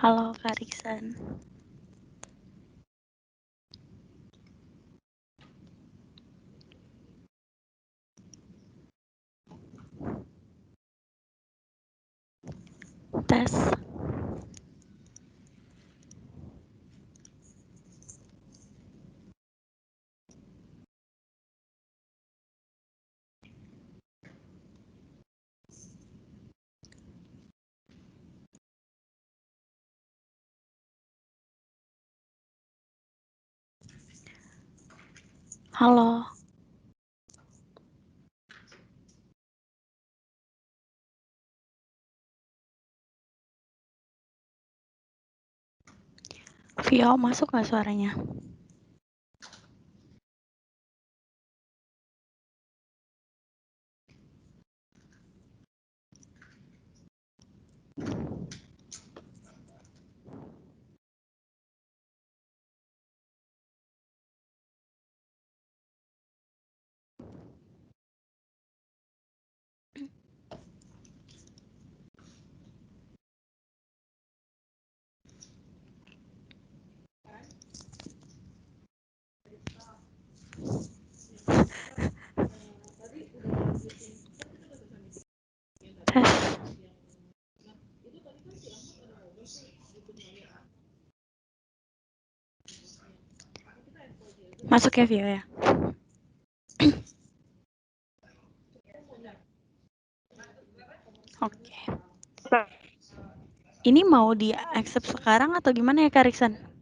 Halo Kak Riksan. Tes. Halo. Vio, masuk nggak suaranya? Tes. Masuk ya Vio ya? Oke. Ini mau di accept sekarang atau gimana ya Kak Riksan?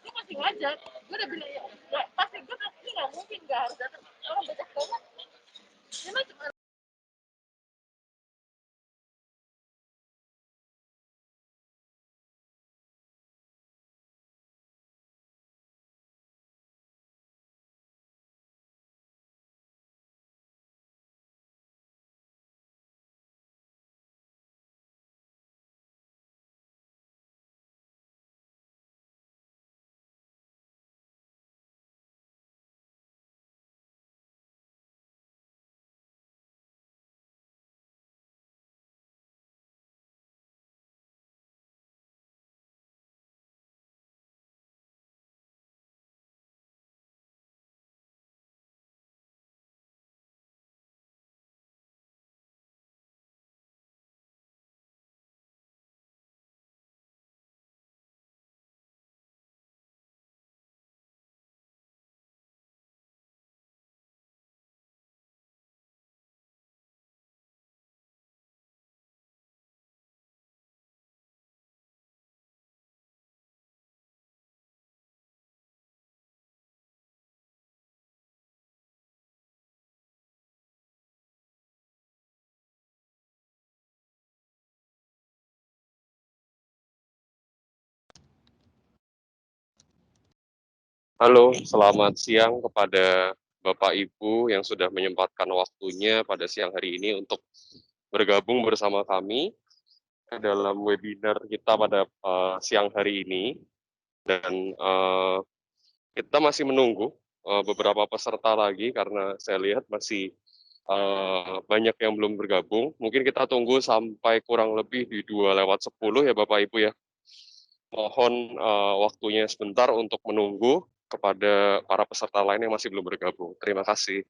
Gue masih ngajak, gue udah bilang ya pasti gue bilang ini nggak mungkin nggak harus datang, orang banyak banget dia mah cuma Halo, selamat siang kepada Bapak Ibu yang sudah menyempatkan waktunya pada siang hari ini untuk bergabung bersama kami dalam webinar kita pada siang hari ini. Dan kita masih menunggu beberapa peserta lagi karena saya lihat masih banyak yang belum bergabung. Mungkin kita tunggu sampai kurang lebih di 2:10 ya Bapak Ibu ya. Mohon waktunya sebentar untuk menunggu kepada para peserta lain yang masih belum bergabung. Terima kasih.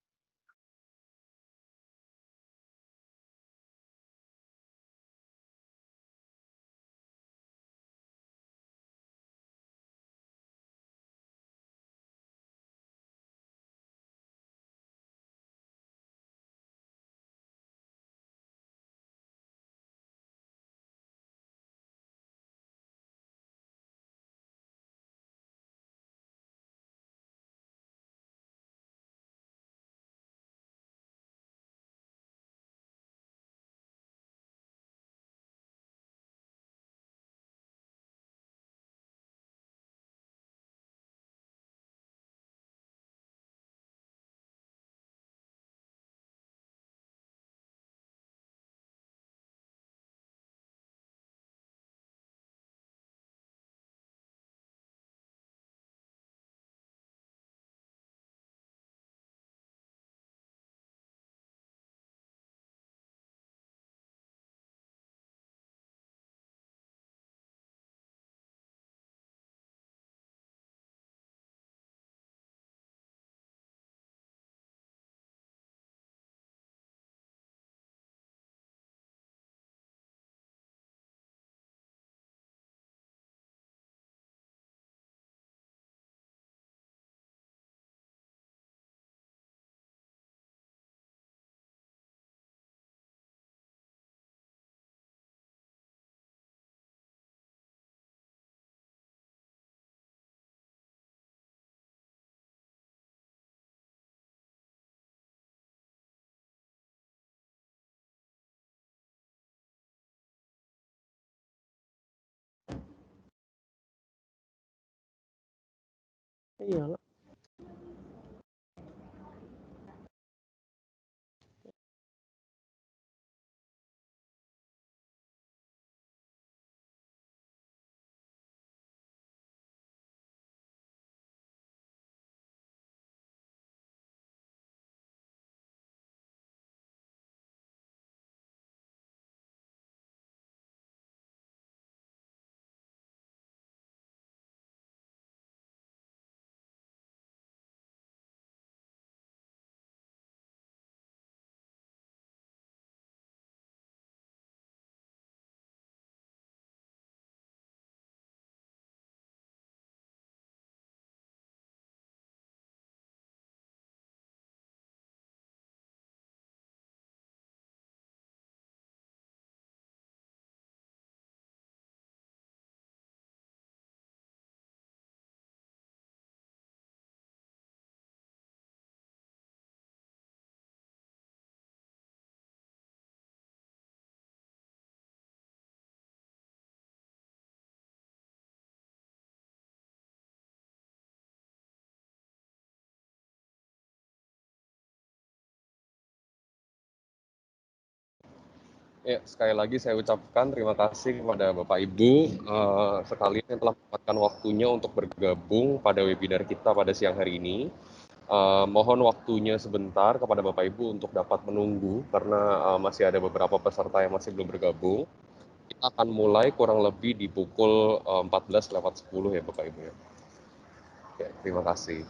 Iya. Ya, sekali lagi saya ucapkan terima kasih kepada Bapak Ibu sekalian yang telah menyempatkan waktunya untuk bergabung pada webinar kita pada siang hari ini. Mohon waktunya sebentar kepada Bapak Ibu untuk dapat menunggu karena masih ada beberapa peserta yang masih belum bergabung. Kita akan mulai kurang lebih di pukul 14:10 ya Bapak Ibu ya. Ya, terima kasih.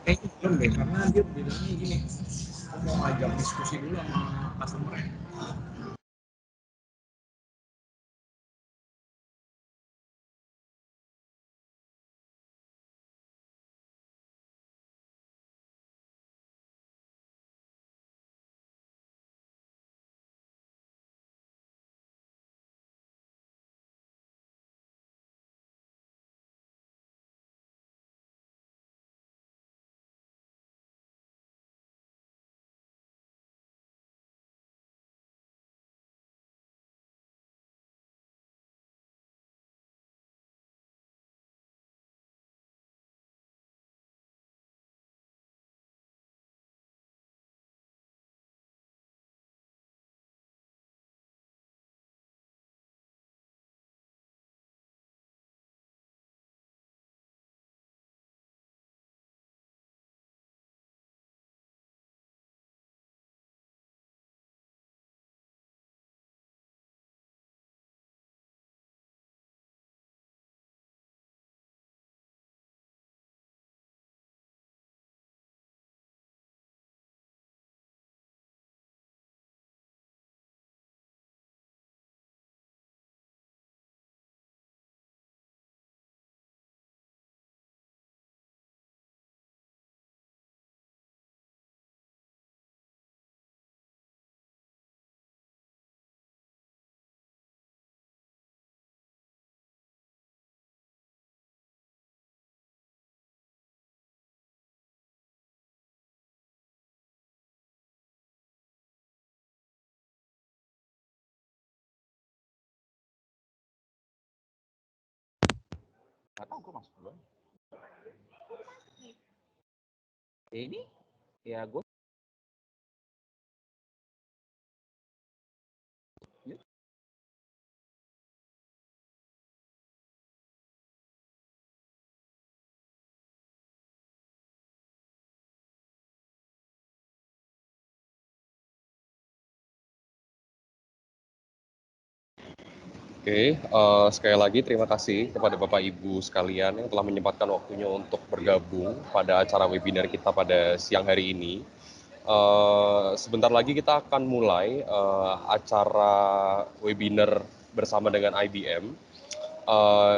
Kayaknya belum deh, karena dia bilangnya gini, aku mau ngajak diskusi dulu sama customer. Nggak tahu, gue masuk duluan. Ini ya gue Oke, sekali lagi terima kasih kepada Bapak Ibu sekalian yang telah menyempatkan waktunya untuk bergabung pada acara webinar kita pada siang hari ini. Sebentar lagi kita akan mulai acara webinar bersama dengan IBM.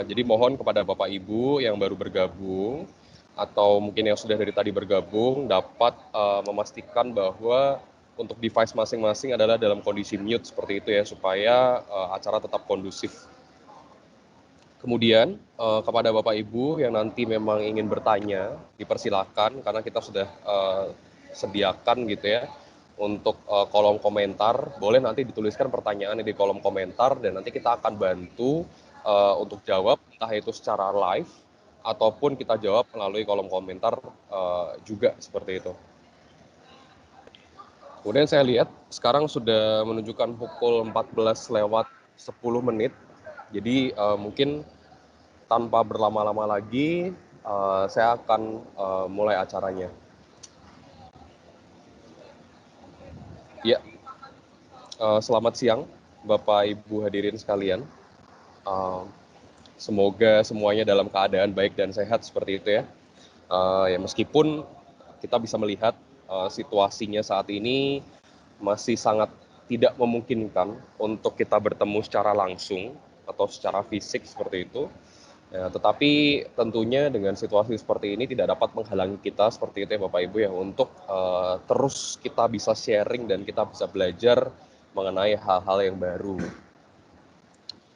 Jadi mohon kepada Bapak Ibu yang baru bergabung atau mungkin yang sudah dari tadi bergabung dapat memastikan bahwa untuk device masing-masing adalah dalam kondisi mute seperti itu ya supaya acara tetap kondusif. Kemudian kepada Bapak Ibu yang nanti memang ingin bertanya dipersilakan karena kita sudah sediakan gitu ya untuk kolom komentar, boleh nanti dituliskan pertanyaannya di kolom komentar dan nanti kita akan bantu untuk jawab entah itu secara live ataupun kita jawab melalui kolom komentar juga seperti itu. Kemudian saya lihat sekarang sudah menunjukkan pukul 14 lewat 10 menit. Jadi mungkin tanpa berlama-lama lagi saya akan mulai acaranya. Ya, selamat siang Bapak Ibu hadirin sekalian. Semoga semuanya dalam keadaan baik dan sehat seperti itu ya. Ya meskipun kita bisa melihat situasinya saat ini masih sangat tidak memungkinkan untuk kita bertemu secara langsung atau secara fisik seperti itu. Ya, tetapi tentunya dengan situasi seperti ini tidak dapat menghalangi kita seperti itu ya Bapak Ibu ya untuk terus kita bisa sharing dan kita bisa belajar mengenai hal-hal yang baru.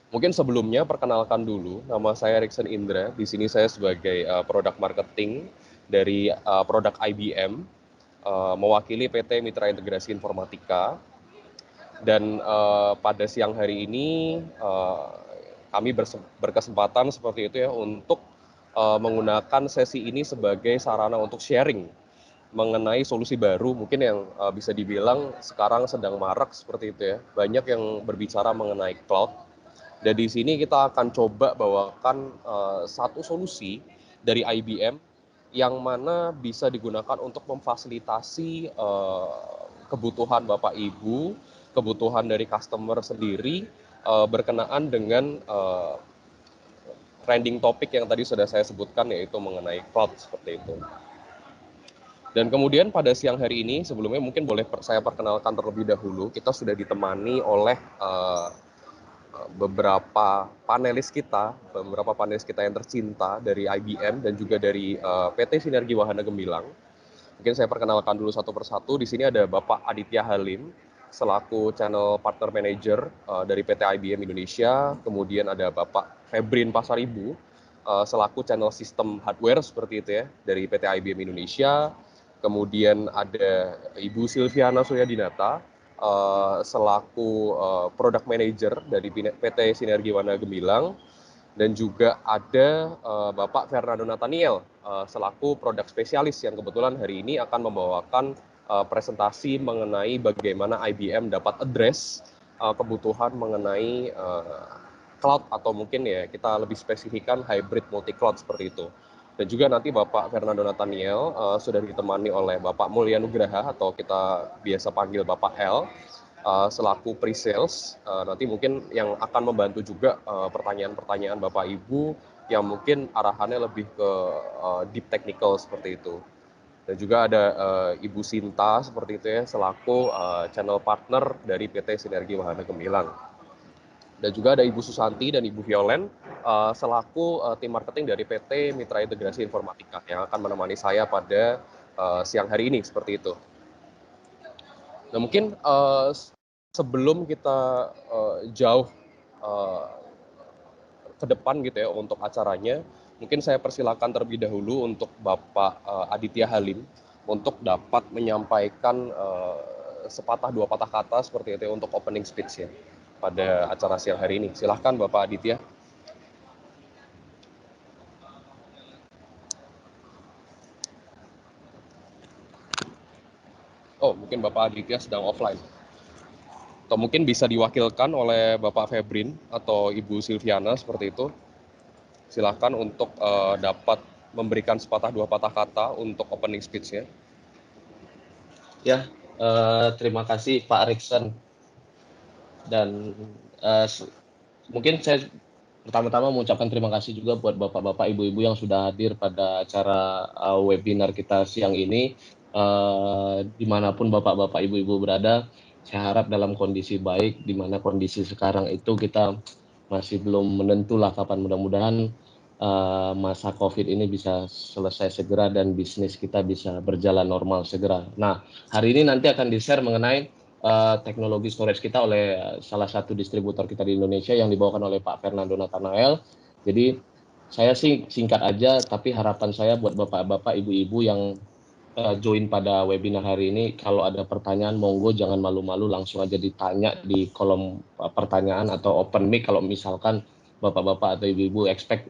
Mungkin sebelumnya perkenalkan dulu, nama saya Erikson Indra. Di sini saya sebagai product marketing dari produk IBM, mewakili PT Mitra Integrasi Informatika. Dan pada siang hari ini kami berkesempatan seperti itu ya untuk menggunakan sesi ini sebagai sarana untuk sharing mengenai solusi baru mungkin yang bisa dibilang sekarang sedang marak seperti itu ya. Banyak yang berbicara mengenai cloud. Dan di sini kita akan coba bawakan satu solusi dari IBM yang mana bisa digunakan untuk memfasilitasi kebutuhan Bapak Ibu, kebutuhan dari customer sendiri berkenaan dengan trending topik yang tadi sudah saya sebutkan yaitu mengenai cloud seperti itu. Dan kemudian pada siang hari ini sebelumnya mungkin boleh saya perkenalkan terlebih dahulu, kita sudah ditemani oleh beberapa panelis kita yang tercinta dari IBM dan juga dari PT Sinergi Wahana Gemilang. Mungkin saya perkenalkan dulu satu persatu. Di sini ada Bapak Aditya Halim selaku Channel Partner Manager dari PT IBM Indonesia. Kemudian ada Bapak Febrin Pasaribu selaku Channel System Hardware seperti itu ya dari PT IBM Indonesia. Kemudian ada Ibu Silviana Suryadinata selaku Product Manager dari PT Sinergi Wahana Gemilang. Dan juga ada Bapak Fernando Nathaniel selaku produk spesialis yang kebetulan hari ini akan membawakan presentasi mengenai bagaimana IBM dapat address kebutuhan mengenai cloud atau mungkin ya kita lebih spesifikkan hybrid multi cloud seperti itu. Dan juga nanti Bapak Fernando Nathaniel sudah ditemani oleh Bapak Mulya Nugraha atau kita biasa panggil Bapak L selaku pre-sales. Nanti mungkin yang akan membantu juga pertanyaan-pertanyaan Bapak Ibu yang mungkin arahannya lebih ke deep technical seperti itu. Dan juga ada Ibu Sinta seperti itu ya selaku channel partner dari PT Sinergi Wahana Gemilang. Dan juga ada Ibu Susanti dan Ibu Violen selaku tim marketing dari PT Mitra Integrasi Informatika yang akan menemani saya pada siang hari ini seperti itu. Nah mungkin sebelum kita jauh ke depan gitu ya untuk acaranya, mungkin saya persilakan terlebih dahulu untuk Bapak Aditya Halim untuk dapat menyampaikan sepatah dua patah kata seperti itu ya, untuk opening speech ya pada acara siang hari ini. Silahkan Bapak Aditya. Oh, mungkin Bapak Aditya sedang offline. Atau mungkin bisa diwakilkan oleh Bapak Febrin atau Ibu Silviana seperti itu. Silakan untuk dapat memberikan sepatah dua patah kata untuk opening speech-nya. Ya, terima kasih Pak Rikson. Dan mungkin saya pertama-tama mengucapkan terima kasih juga buat bapak-bapak, ibu-ibu yang sudah hadir pada acara webinar kita siang ini. Dimanapun bapak-bapak, ibu-ibu berada, saya harap dalam kondisi baik, di mana kondisi sekarang itu kita masih belum menentu lah kapan, mudah-mudahan masa COVID ini bisa selesai segera dan bisnis kita bisa berjalan normal segera. Nah, hari ini nanti akan di-share mengenai teknologi storage kita oleh salah satu distributor kita di Indonesia yang dibawakan oleh Pak Fernando Nathanael. Jadi saya sih singkat aja, tapi harapan saya buat bapak-bapak, ibu-ibu yang join pada webinar hari ini, kalau ada pertanyaan monggo jangan malu-malu, langsung aja ditanya di kolom pertanyaan atau open mic kalau misalkan bapak-bapak atau ibu-ibu expect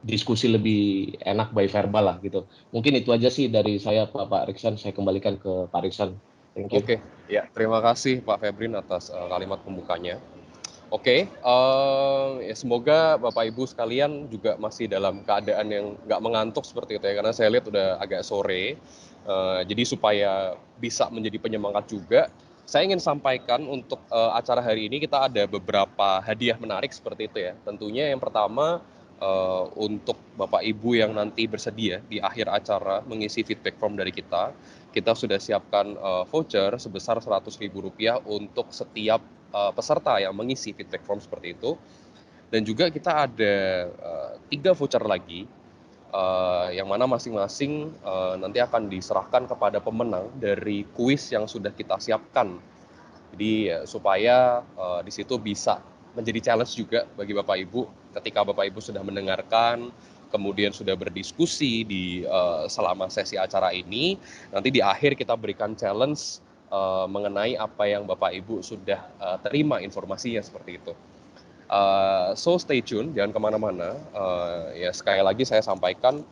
diskusi lebih enak by verbal lah gitu. Mungkin itu aja sih dari saya Pak Riksan, saya kembalikan ke Pak Riksan. Thank you. Oke, ya terima kasih Pak Febrin atas kalimat pembukanya. Oke, ya semoga Bapak Ibu sekalian juga masih dalam keadaan yang nggak mengantuk seperti itu ya, karena saya lihat udah agak sore. Jadi supaya bisa menjadi penyemangat juga, saya ingin sampaikan untuk acara hari ini kita ada beberapa hadiah menarik seperti itu ya. Tentunya yang pertama untuk Bapak Ibu yang nanti bersedia di akhir acara mengisi feedback form dari kita sudah siapkan voucher sebesar Rp100.000 untuk setiap peserta yang mengisi feedback form seperti itu. Dan juga kita ada 3 voucher lagi yang mana masing-masing nanti akan diserahkan kepada pemenang dari kuis yang sudah kita siapkan. Jadi supaya di situ bisa menjadi challenge juga bagi Bapak Ibu ketika Bapak Ibu sudah mendengarkan, kemudian sudah berdiskusi di selama sesi acara ini, nanti di akhir kita berikan challenge mengenai apa yang Bapak Ibu sudah terima informasinya seperti itu. So stay tune, jangan kemana-mana. Ya sekali lagi saya sampaikan,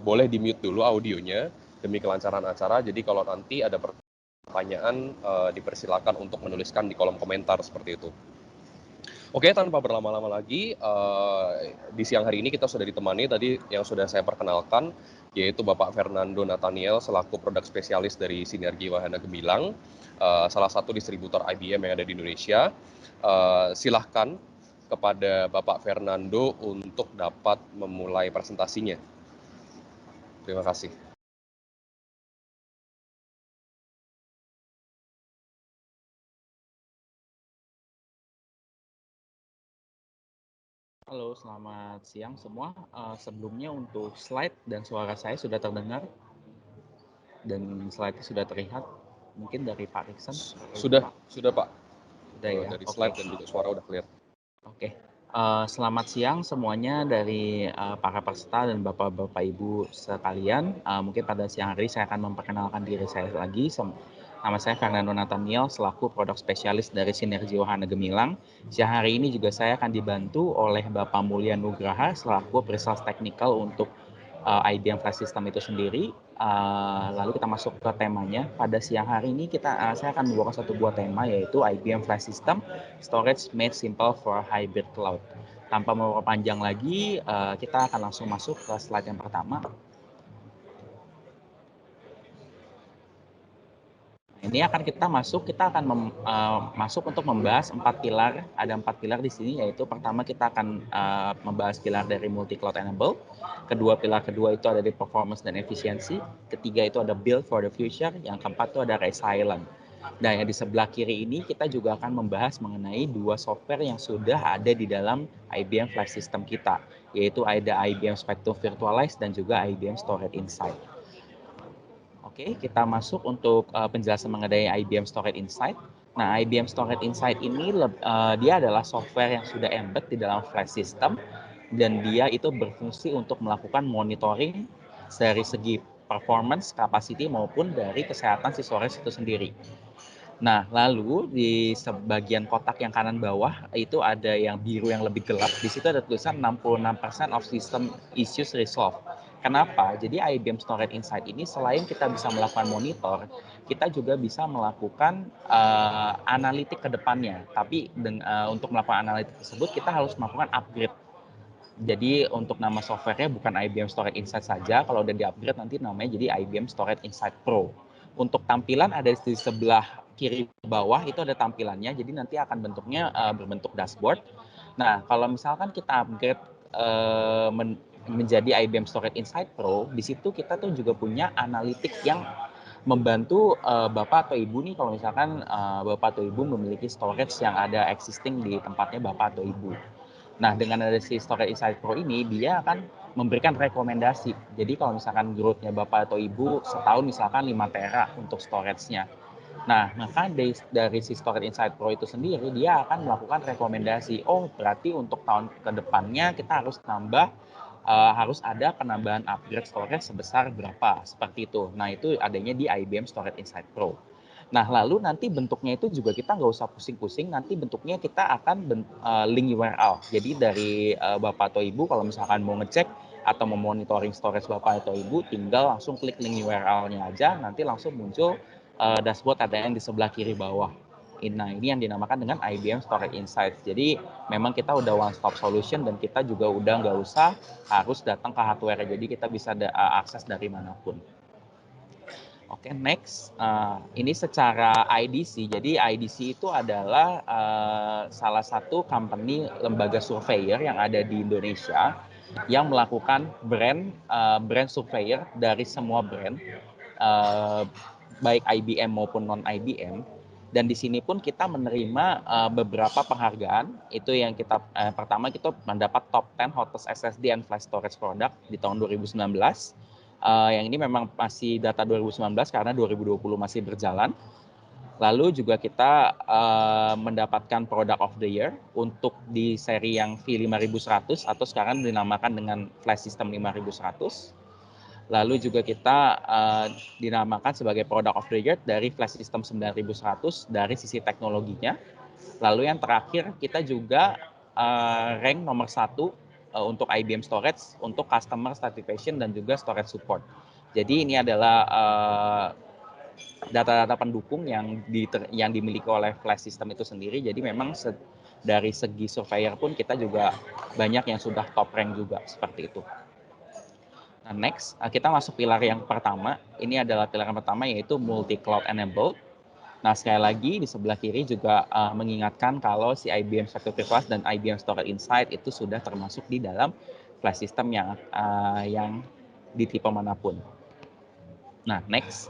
boleh di mute dulu audionya demi kelancaran acara. Jadi kalau nanti ada pertanyaan, dipersilakan untuk menuliskan di kolom komentar seperti itu. Oke, tanpa berlama-lama lagi, di siang hari ini kita sudah ditemani tadi yang sudah saya perkenalkan, yaitu Bapak Fernando Nathaniel selaku produk spesialis dari Sinergi Wahana Gemilang, salah satu distributor IBM yang ada di Indonesia. Silahkan kepada Bapak Fernando untuk dapat memulai presentasinya. Terima kasih. Halo, selamat siang semua. Sebelumnya untuk slide dan suara saya sudah terdengar dan slide sudah terlihat. Mungkin dari Pak Rikson. Sudah Pak. Sudah ya. Dari slide dan juga suara udah clear. Oke. Selamat siang semuanya dari para peserta dan bapak-bapak ibu sekalian. Mungkin pada siang hari saya akan memperkenalkan diri saya lagi. Nama saya Fernando Nathaniel selaku produk spesialis dari Sinergi Wahana Gemilang. Siang hari ini juga saya akan dibantu oleh Bapak Mulya Nugraha selaku pre-sales technical untuk IBM Flash System itu sendiri. Lalu kita masuk ke temanya. Pada siang hari ini saya akan membawakan satu buah tema, yaitu IBM Flash System Storage Made Simple for Hybrid Cloud. Tanpa memperpanjang lagi, kita akan langsung masuk ke slide yang pertama. Ini akan kita akan masuk untuk membahas 4 pilar. Ada 4 pilar di sini, yaitu pertama kita akan membahas pilar dari multi cloud enable. Pilar kedua itu ada di performance dan efisiensi. Ketiga itu ada build for the future. Yang keempat itu ada resilient. Nah, yang di sebelah kiri ini kita juga akan membahas mengenai 2 software yang sudah ada di dalam IBM Flash System kita, yaitu ada IBM Spectrum Virtualize dan juga IBM Storage Insight. Oke, kita masuk untuk penjelasan mengenai IBM Storage Insight. Nah, IBM Storage Insight ini dia adalah software yang sudah embed di dalam flash system dan dia itu berfungsi untuk melakukan monitoring dari segi performance, capacity maupun dari kesehatan si storage itu sendiri. Nah, lalu di sebagian kotak yang kanan bawah itu ada yang biru yang lebih gelap. Di situ ada tulisan 66% of system issues resolved. Kenapa? Jadi IBM Storage Insight ini selain kita bisa melakukan monitor, kita juga bisa melakukan analitik ke depannya. Tapi untuk melakukan analitik tersebut kita harus melakukan upgrade. Jadi untuk nama softwarenya bukan IBM Storage Insight saja, kalau udah di-upgrade nanti namanya jadi IBM Storage Insight Pro. Untuk tampilan ada di sebelah kiri bawah itu ada tampilannya, jadi nanti akan bentuknya berbentuk dashboard. Nah, kalau misalkan kita upgrade menjadi IBM Storage Insight Pro, di situ kita tuh juga punya analitik yang membantu Bapak atau Ibu nih kalau misalkan Bapak atau Ibu memiliki storage yang ada existing di tempatnya Bapak atau Ibu. Nah, dengan ada si Storage Insight Pro ini, dia akan memberikan rekomendasi. Jadi kalau misalkan growth-nya Bapak atau Ibu setahun misalkan 5 tera untuk storage-nya. Nah, maka dari si Storage Insight Pro itu sendiri, dia akan melakukan rekomendasi. Oh, berarti untuk tahun ke depannya kita harus harus ada penambahan upgrade storage sebesar berapa, seperti itu. Nah, itu adanya di IBM Storage Insight Pro. Nah, lalu nanti bentuknya itu juga kita nggak usah pusing-pusing, nanti bentuknya kita akan link URL. Jadi dari Bapak atau Ibu kalau misalkan mau ngecek atau mau monitoring storage Bapak atau Ibu, tinggal langsung klik link URL-nya aja, nanti langsung muncul dashboard ada yang di sebelah kiri bawah. Nah, ini yang dinamakan dengan IBM Storage Insights. Jadi memang kita udah one stop solution dan kita juga udah nggak usah harus datang ke hardware, jadi kita bisa akses dari manapun. Oke, next. Ini secara IDC. Jadi IDC itu adalah salah satu company lembaga surveyor yang ada di Indonesia yang melakukan brand surveyor dari semua brand, baik IBM maupun non IBM. Dan di sini pun kita menerima beberapa penghargaan. Itu yang kita pertama kita mendapat top 10 hottest SSD and flash storage product di tahun 2019. Yang ini memang masih data 2019 karena 2020 masih berjalan. Lalu juga kita mendapatkan Product of the Year untuk di seri yang V5100 atau sekarang dinamakan dengan Flash System 5100. Lalu juga kita dinamakan sebagai Product of the Year dari Flash System 9100 dari sisi teknologinya. Lalu yang terakhir kita juga rank nomor 1 untuk IBM Storage untuk customer satisfaction dan juga storage support. Jadi ini adalah data-data pendukung yang dimiliki oleh flash system itu sendiri. Jadi memang dari segi surveyor pun kita juga banyak yang sudah top rank juga seperti itu. Nah, next kita masuk pilar yang pertama. Ini adalah pilar yang pertama yaitu multi cloud enabled. Nah, sekali lagi di sebelah kiri juga mengingatkan kalau si IBM Security Flash dan IBM Storage Insight itu sudah termasuk di dalam flash system yang di tipe manapun. Nah, next.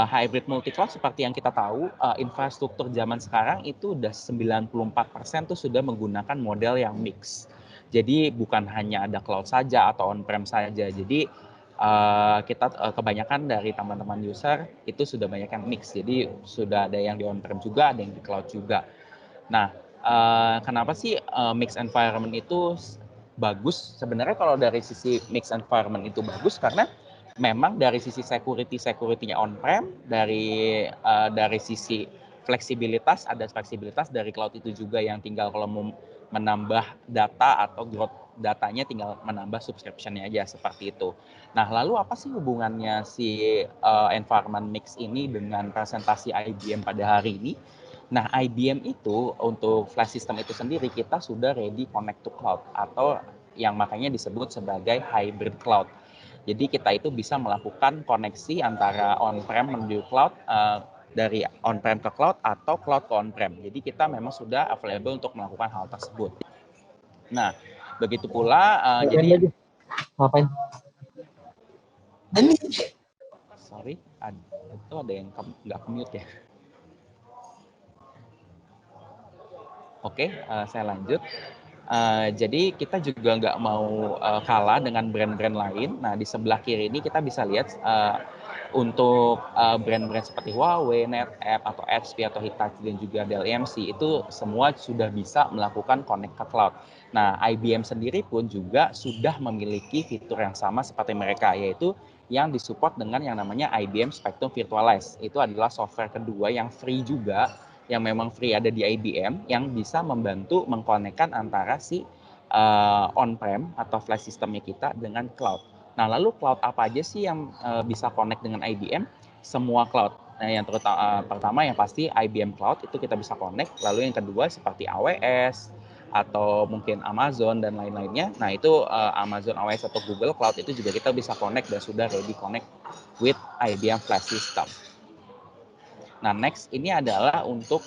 Hybrid multi-cloud seperti yang kita tahu, infrastruktur zaman sekarang itu udah 94% tuh sudah menggunakan model yang mix. Jadi bukan hanya ada cloud saja atau on-prem saja. Jadi kita kebanyakan dari teman-teman user itu sudah banyak yang mix. Jadi sudah ada yang di on-prem juga, ada yang di cloud juga. Nah, kenapa sih mix environment itu bagus? Sebenarnya kalau dari sisi mix environment itu bagus karena memang dari sisi security-nya on-prem, dari sisi fleksibilitas, ada fleksibilitas dari cloud itu juga yang tinggal kalau mau menambah data atau growth datanya tinggal menambah subscription-nya aja seperti itu. Nah, lalu apa sih hubungannya si environment mix ini dengan presentasi IBM pada hari ini? Nah, IBM itu untuk flash system itu sendiri kita sudah ready connect to cloud atau yang makanya disebut sebagai hybrid cloud. Jadi kita itu bisa melakukan koneksi antara on-prem menuju cloud, dari on-prem ke cloud atau cloud ke on-prem. Jadi kita memang sudah available untuk melakukan hal tersebut. Nah, begitu pula jadi ngapain? Sorry, itu ada yang nggak mute ya. Oke, saya lanjut. Jadi kita juga nggak mau kalah dengan brand-brand lain. Nah, di sebelah kiri ini kita bisa lihat untuk brand-brand seperti Huawei, NetApp, atau HP, atau Hitachi, dan juga Dell EMC itu semua sudah bisa melakukan connect ke cloud. Nah, IBM sendiri pun juga sudah memiliki fitur yang sama seperti mereka, yaitu yang disupport dengan yang namanya IBM Spectrum Virtualize. Itu adalah software kedua yang free juga, yang memang free ada di IBM, yang bisa membantu mengkonekkan antara si on-prem atau flash systemnya kita dengan cloud. Nah, lalu cloud apa aja sih yang bisa connect dengan IBM? Semua cloud. Nah, yang pertama yang pasti IBM Cloud itu kita bisa connect. Lalu yang kedua seperti AWS atau mungkin Amazon dan lain-lainnya. Nah, itu Amazon AWS atau Google Cloud itu juga kita bisa connect dan sudah ready connect with IBM Flash System. Nah, next ini adalah untuk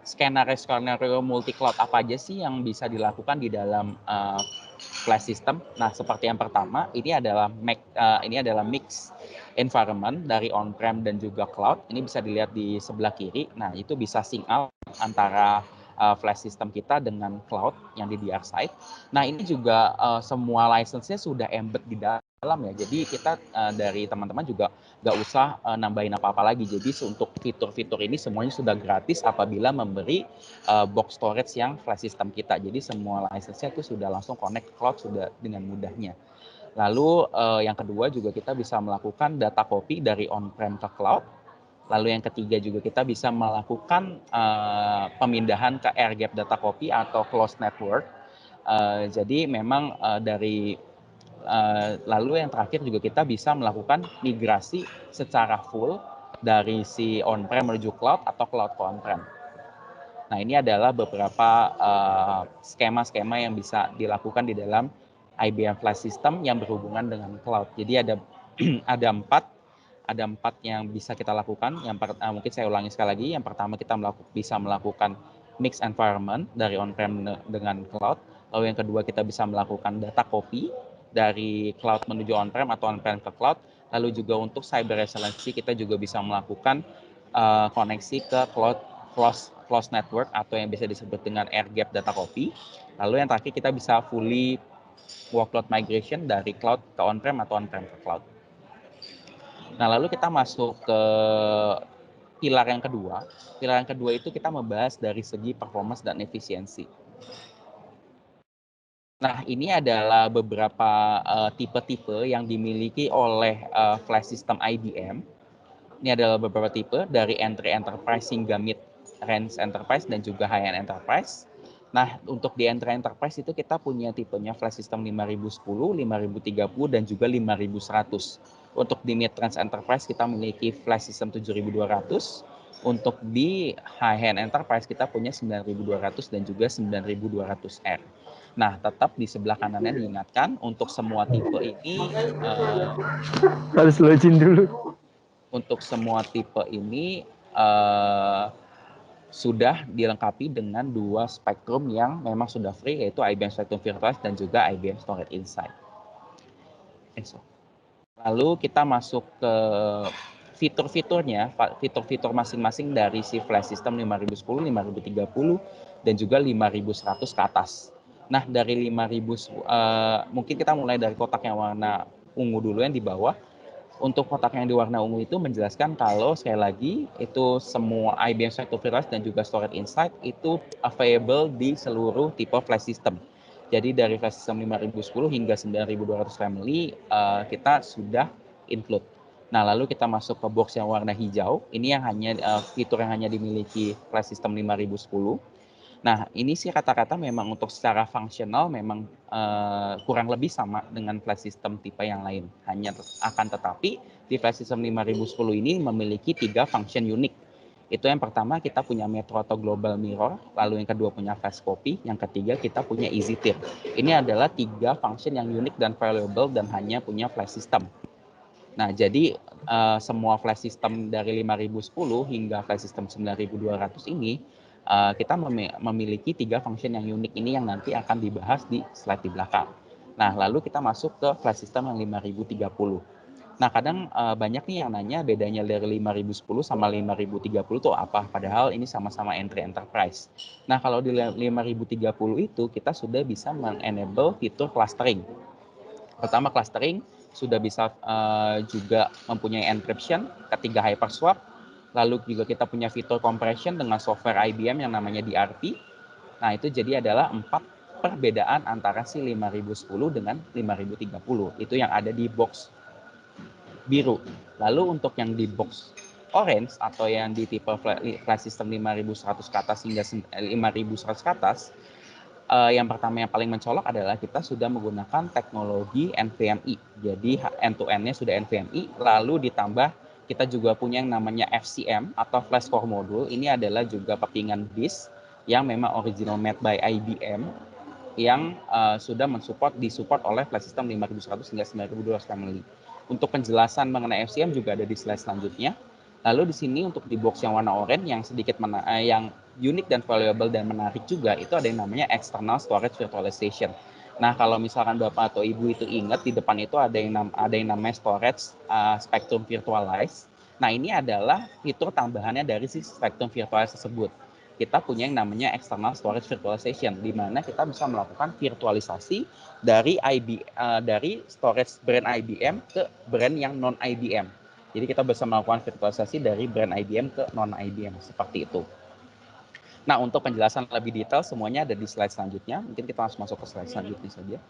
skenario multi cloud apa aja sih yang bisa dilakukan di dalam Flash System. Nah, seperti yang pertama, ini adalah mix environment dari on-prem dan juga cloud. Ini bisa dilihat di sebelah kiri. Nah, itu bisa sync out antara Flash System kita dengan cloud yang di DR side. Nah, ini juga semua license-nya sudah embed di dalam ya. Jadi kita dari teman-teman juga nggak usah nambahin apa-apa lagi. Jadi untuk fitur-fitur ini semuanya sudah gratis apabila memberi box storage yang Flash System kita. Jadi semua license-nya itu sudah langsung connect cloud sudah dengan mudahnya. Lalu yang kedua juga kita bisa melakukan data copy dari on-prem ke cloud. Lalu yang ketiga juga kita bisa melakukan pemindahan ke air gap data copy atau closed network. Jadi memang lalu yang terakhir juga kita bisa melakukan migrasi secara full dari si on-prem menuju cloud atau cloud ke on-prem. Nah, ini adalah beberapa skema-skema yang bisa dilakukan di dalam IBM Flash System yang berhubungan dengan cloud. Jadi ada empat yang bisa kita lakukan. Mungkin saya ulangi sekali lagi. Yang pertama kita bisa melakukan mix environment dari on-prem dengan cloud. Lalu yang kedua kita bisa melakukan data copy dari cloud menuju on-prem atau on-prem ke cloud. Lalu juga untuk cyber resiliency kita juga bisa melakukan koneksi ke closed network atau yang bisa disebut dengan air gap data copy. Lalu yang terakhir kita bisa fully workload migration dari cloud ke on-prem atau on-prem ke cloud. Nah, lalu kita masuk ke pilar yang kedua. Pilar yang kedua itu kita membahas dari segi performance dan efisiensi. Nah, ini adalah beberapa tipe-tipe yang dimiliki oleh Flash System IBM. Ini adalah beberapa tipe dari entry enterprise hingga mid range enterprise dan juga high end enterprise. Nah, untuk di entry enterprise itu kita punya tipenya Flash System 5010, 5030 dan juga 5100. Untuk di mid range enterprise kita memiliki Flash System 7200. Untuk di high end enterprise kita punya 9200 dan juga 9200R. Nah, tetap di sebelah kanannya diingatkan untuk semua tipe ini harus login dulu. Untuk semua tipe ini sudah dilengkapi dengan dua spektrum yang memang sudah free, yaitu IBM Spectrum Virtualized dan juga IBM Storage Insight. Lalu kita masuk ke fitur-fiturnya, fitur-fitur masing-masing dari si Flash System 5010, 5030, dan juga 5100 ke atas. Nah, dari 5000, mungkin kita mulai dari kotak yang warna ungu dulu yang di bawah. Untuk kotak yang di warna ungu itu menjelaskan kalau sekali lagi itu semua IBM Spectrum Virtualized dan juga Storage Insight itu available di seluruh tipe flash system. Jadi dari flash system 5010 hingga 9200 family kita sudah include. Nah, lalu kita masuk ke box yang warna hijau. Ini yang fitur yang hanya dimiliki flash system 5010. Nah, ini sih kata-kata memang untuk secara fungsional memang kurang lebih sama dengan flash system tipe yang lain. Hanya akan tetapi di flash system 5010 ini memiliki 3 function unik. Itu yang pertama kita punya Metro atau Global Mirror, lalu yang kedua punya Flash Copy, yang ketiga kita punya Easy Tier. Ini adalah 3 function yang unik dan valuable dan hanya punya flash system. Nah, jadi semua flash system dari 5010 hingga flash system 9200 ini kita memiliki 3 function yang unik ini yang nanti akan dibahas di slide di belakang. Nah, lalu kita masuk ke flash system yang 5030. Nah, kadang banyak nih yang nanya bedanya dari 5010 sama 5030 itu apa? Padahal ini sama-sama entry enterprise. Nah, kalau di 5030 itu kita sudah bisa mengenable fitur clustering. Pertama, clustering sudah bisa juga mempunyai encryption, ketiga hyperswap, lalu juga kita punya fitur compression dengan software IBM yang namanya DRP. Nah, itu jadi adalah 4 perbedaan antara si 5010 dengan 5030. Itu yang ada di box biru. Lalu untuk yang di box orange atau yang di tipe flash system 5100 ke atas hingga 5100 ke atas, yang pertama yang paling mencolok adalah kita sudah menggunakan teknologi NVMe. Jadi end-to-end-nya sudah NVMe, lalu ditambah kita juga punya yang namanya FCM atau Flash Core Module. Ini adalah juga kepingan disk yang memang original made by IBM yang sudah disupport oleh flash system 5100 hingga 9200 family. Untuk penjelasan mengenai FCM juga ada di slide selanjutnya. Lalu di sini untuk di box yang warna oranye yang sedikit yang unik dan valuable dan menarik juga itu ada yang namanya external storage virtualization. Nah, kalau misalkan Bapak atau Ibu itu ingat di depan itu ada yang namanya storage Spectrum Virtualize. Nah, ini adalah fitur tambahannya dari si Spectrum Virtualize tersebut. Kita punya yang namanya external storage virtualization di mana kita bisa melakukan virtualisasi dari storage brand IBM ke brand yang non IBM. Jadi kita bisa melakukan virtualisasi dari brand IBM ke non-IBM, seperti itu. Nah, untuk penjelasan lebih detail semuanya ada di slide selanjutnya. Mungkin kita langsung masuk ke slide selanjutnya saja.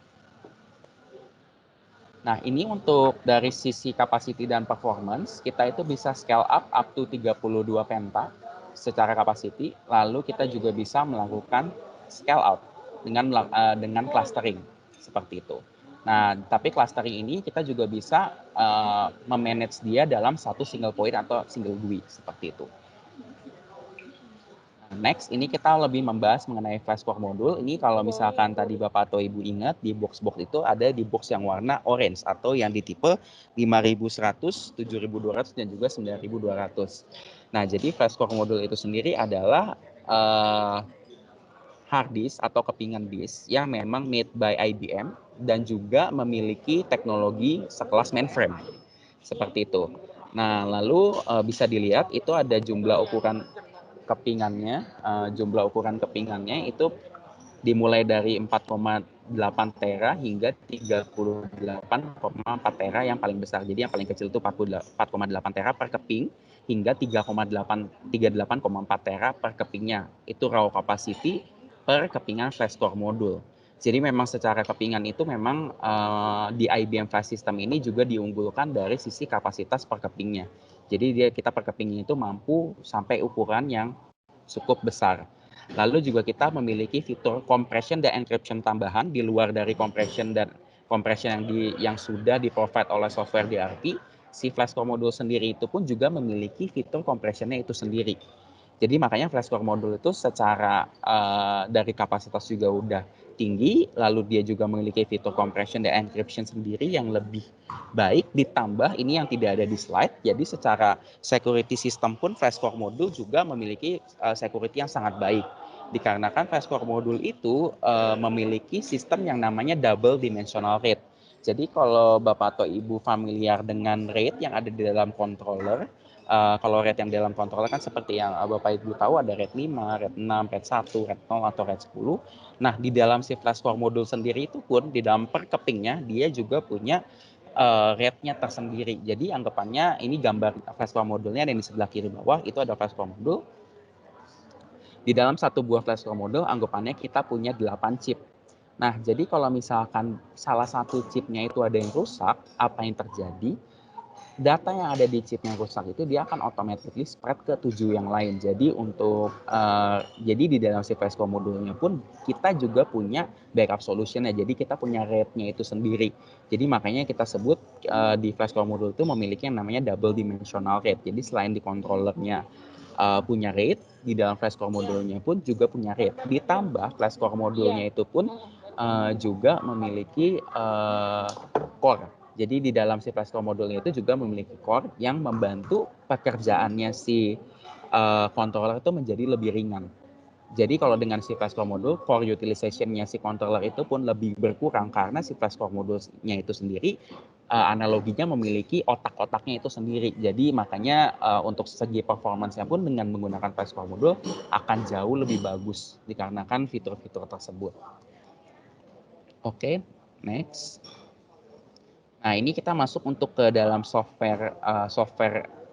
Nah, ini untuk dari sisi capacity dan performance, kita itu bisa scale up to 32 penta secara capacity. Lalu kita juga bisa melakukan scale out dengan clustering, seperti itu. Nah, tapi clustering ini kita juga bisa memanage dia dalam satu single point atau single GUI seperti itu. Next, ini kita lebih membahas mengenai Flash Core Module. Ini kalau misalkan tadi Bapak atau Ibu ingat di box-box itu ada di box yang warna orange atau yang di tipe 5100, 7200 dan juga 9200. Nah, jadi Flash Core Module itu sendiri adalah hard disk atau kepingan disk yang memang made by IBM dan juga memiliki teknologi sekelas mainframe seperti itu. Nah, lalu bisa dilihat itu ada jumlah ukuran kepingannya, itu dimulai dari 4,8 tera hingga 38,4 tera yang paling besar. Jadi yang paling kecil itu 4,8 tera per keping hingga 38,4 tera per kepingnya. Itu raw capacity per kepingan Flash Core Module. Jadi memang secara kepingan itu memang di IBM Flash System ini juga diunggulkan dari sisi kapasitas per kepingnya. Jadi kita per kepingnya itu mampu sampai ukuran yang cukup besar. Lalu juga kita memiliki fitur compression dan encryption tambahan di luar dari compression yang sudah di-provide oleh software DRP. Si Flash Core Module sendiri itu pun juga memiliki fitur compressionnya itu sendiri. Jadi makanya Flash Core Module itu secara dari kapasitas juga udah tinggi, lalu dia juga memiliki fitur compression dan encryption sendiri yang lebih baik, ditambah ini yang tidak ada di slide, jadi secara security system pun Flash Core Module juga memiliki security yang sangat baik. Dikarenakan Flash Core Module itu memiliki sistem yang namanya double dimensional RAID. Jadi kalau Bapak atau Ibu familiar dengan RAID yang ada di dalam controller, kalau RAID yang dalam controller kan seperti yang Bapak Ibu tahu ada RAID 5, RAID 6, RAID 1, RAID 0 atau RAID 10. Nah, di dalam si Flash Core Module sendiri itu pun di dalam per kepingnya dia juga punya RAID-nya tersendiri. Jadi anggapannya ini gambar Flash Core Module-nya ada di sebelah kiri bawah, itu ada Flash Core Module. Di dalam satu buah Flash Core Module anggapannya kita punya 8 chip. Nah, jadi kalau misalkan salah satu chipnya itu ada yang rusak, apa yang terjadi? Data yang ada di chip yang rusak itu dia akan automatically spread ke 7 yang lain. Jadi jadi di dalam si Flash Core Module-nya pun kita juga punya backup solution-nya. Jadi kita punya RAID-nya itu sendiri. Jadi makanya kita sebut di Flash Core Module itu memiliki yang namanya double dimensional RAID. Jadi selain di controllernya punya RAID, di dalam Flash Core Module-nya pun juga punya RAID. Ditambah Flash Core Module-nya itu pun juga memiliki core. Jadi di dalam si Flash Core Module itu juga memiliki core yang membantu pekerjaannya si controller itu menjadi lebih ringan. Jadi kalau dengan si Flash Core Module, core utilization-nya si controller itu pun lebih berkurang karena si Flash Core Module-nya itu sendiri analoginya memiliki otak-otaknya itu sendiri. Jadi makanya untuk segi performance-nya pun dengan menggunakan Flash Core Module akan jauh lebih bagus dikarenakan fitur-fitur tersebut. Oke, next. Nah, ini kita masuk untuk ke dalam software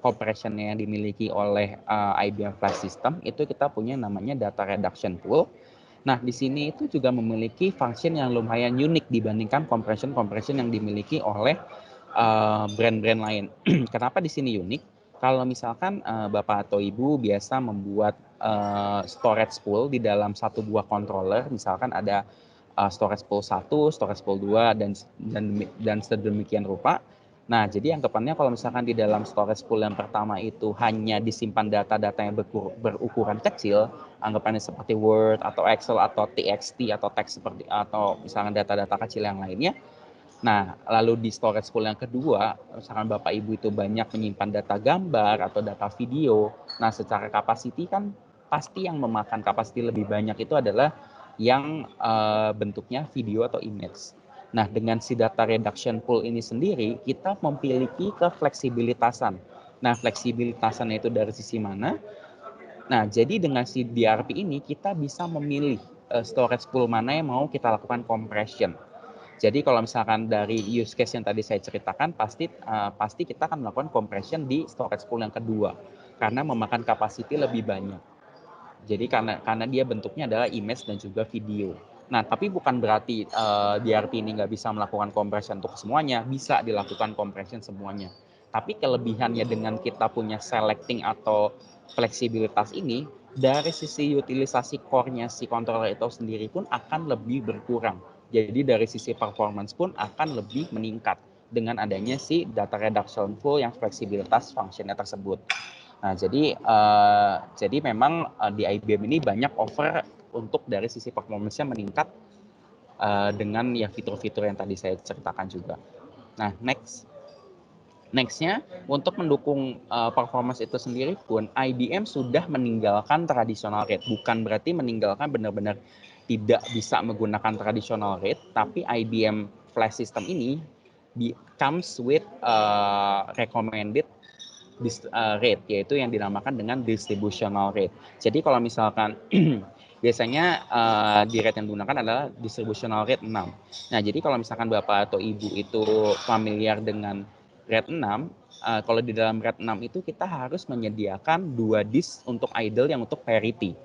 compression yang dimiliki oleh IBM Flash System. Itu kita punya namanya data reduction tool. Nah, di sini itu juga memiliki function yang lumayan unik dibandingkan compression yang dimiliki oleh brand-brand lain. Kenapa di sini unik? Kalau misalkan Bapak atau Ibu biasa membuat storage pool di dalam satu buah controller. Misalkan ada storage pool 1, storage pool 2 dan sedemikian rupa. Nah, jadi anggapannya kalau misalkan di dalam storage pool yang pertama itu hanya disimpan data-data yang berukuran kecil, anggapannya seperti Word atau Excel atau TXT atau teks seperti atau misalkan data-data kecil yang lainnya. Nah, lalu di storage pool yang kedua, misalkan Bapak Ibu itu banyak menyimpan data gambar atau data video. Nah, secara capacity kan pasti yang memakan capacity lebih banyak itu adalah yang bentuknya video atau image. Nah, dengan si data reduction pool ini sendiri, kita memiliki kefleksibilitasan. Nah, fleksibilitasannya itu dari sisi mana? Nah, jadi dengan si DRP ini kita bisa memilih storage pool mana yang mau kita lakukan compression. Jadi kalau misalkan dari use case yang tadi saya ceritakan, pasti kita akan melakukan compression di storage pool yang kedua karena memakan capacity lebih banyak. Jadi karena dia bentuknya adalah image dan juga video. Nah, tapi bukan berarti DRP ini nggak bisa melakukan compression untuk semuanya, bisa dilakukan compression semuanya. Tapi kelebihannya dengan kita punya selecting atau fleksibilitas ini, dari sisi utilisasi core-nya si controller itu sendiri pun akan lebih berkurang. Jadi dari sisi performance pun akan lebih meningkat dengan adanya si data reduction pool yang fleksibilitas fungsinya tersebut. Nah, jadi memang di IBM ini banyak offer untuk dari sisi performance-nya meningkat dengan ya fitur-fitur yang tadi saya ceritakan juga. Nah, nextnya untuk mendukung performance itu sendiri pun IBM sudah meninggalkan traditional RAID. Bukan berarti meninggalkan benar-benar tidak bisa menggunakan traditional RAID, tapi IBM flash system ini comes with recommended rate, yaitu yang dinamakan dengan distributional rate. Jadi kalau misalkan biasanya di rate yang digunakan adalah distributional rate 6. Nah, jadi kalau misalkan Bapak atau Ibu itu familiar dengan rate 6, kalau di dalam rate 6 itu kita harus menyediakan 2 disk untuk idle yang untuk parity.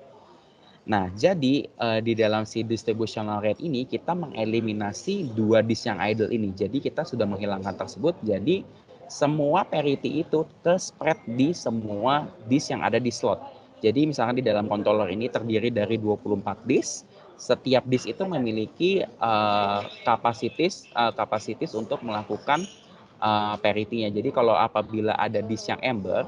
Nah, jadi di dalam si distributional rate ini kita mengeliminasi 2 disk yang idle ini. Jadi kita sudah menghilangkan tersebut, jadi semua parity itu terspread di semua disk yang ada di slot. Jadi misalkan di dalam controller ini terdiri dari 24 disk. Setiap disk itu memiliki kapasitas untuk melakukan parity-nya. Jadi kalau apabila ada disk yang ember,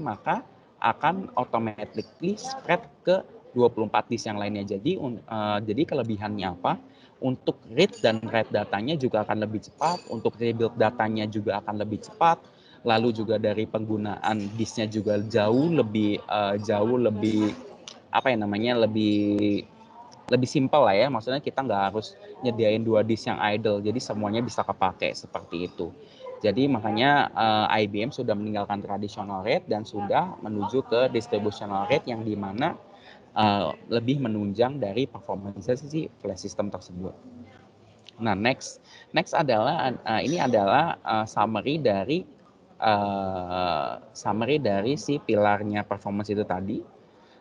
maka akan automatically spread ke 24 disk yang lainnya. Jadi kelebihannya apa? Untuk read dan write datanya juga akan lebih cepat, untuk rebuild datanya juga akan lebih cepat, lalu juga dari penggunaan disknya juga jauh lebih simpel lah ya. Maksudnya kita nggak harus nyediain 2 disk yang idle, jadi semuanya bisa kepake seperti itu. Jadi makanya IBM sudah meninggalkan traditional RAID dan sudah menuju ke distributional RAID yang dimana lebih menunjang dari performance si flash system tersebut. Nah, next adalah ini adalah summary dari si pilarnya performance itu tadi.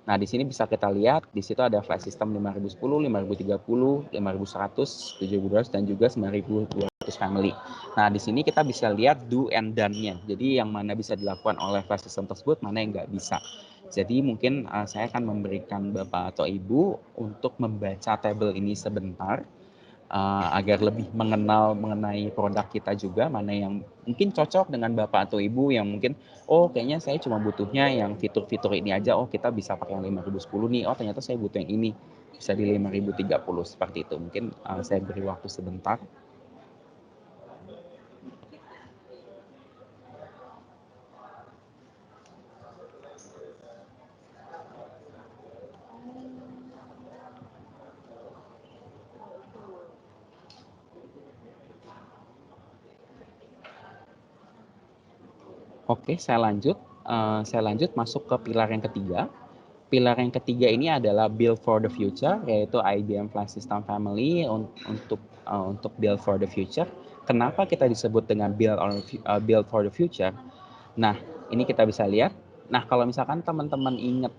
Nah, di sini bisa kita lihat di situ ada flash system 5010, 5030, 5100, 7200 dan juga 9200 family. Nah, di sini kita bisa lihat do and done-nya. Jadi yang mana bisa dilakukan oleh flash system tersebut, mana yang nggak bisa. Jadi mungkin saya akan memberikan Bapak atau Ibu untuk membaca tabel ini sebentar agar lebih mengenal mengenai produk kita juga, mana yang mungkin cocok dengan Bapak atau Ibu yang mungkin kayaknya saya cuma butuhnya yang fitur-fitur ini aja, kita bisa pakai yang 5010 nih, ternyata saya butuh yang ini, bisa di 5030 seperti itu. Mungkin saya beri waktu sebentar. Oke, saya lanjut masuk ke pilar yang ketiga. Pilar yang ketiga ini adalah build for the future, yaitu IBM Flash System Family untuk build for the future. Kenapa kita disebut dengan build for the future? Nah, ini kita bisa lihat. Nah, kalau misalkan teman-teman ingat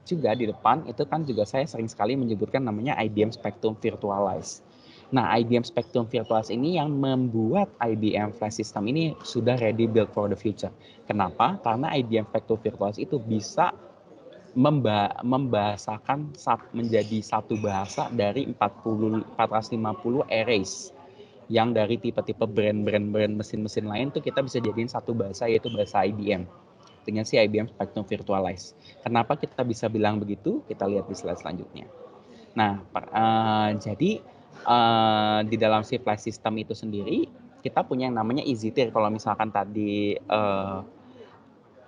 juga di depan, itu kan juga saya sering sekali menyebutkan namanya IBM Spectrum Virtualize. Nah, IBM Spectrum Virtualize ini yang membuat IBM Flash System ini sudah ready build for the future. Kenapa? Karena IBM Spectrum Virtualize itu bisa membahasakan menjadi satu bahasa dari 450 arrays yang dari tipe-tipe brand mesin-mesin lain tuh kita bisa jadiin satu bahasa, yaitu bahasa IBM dengan si IBM Spectrum Virtualize. Kenapa kita bisa bilang begitu? Kita lihat di slide selanjutnya. Nah, jadi di dalam si flash system itu sendiri kita punya yang namanya EasyTier. Kalau misalkan tadi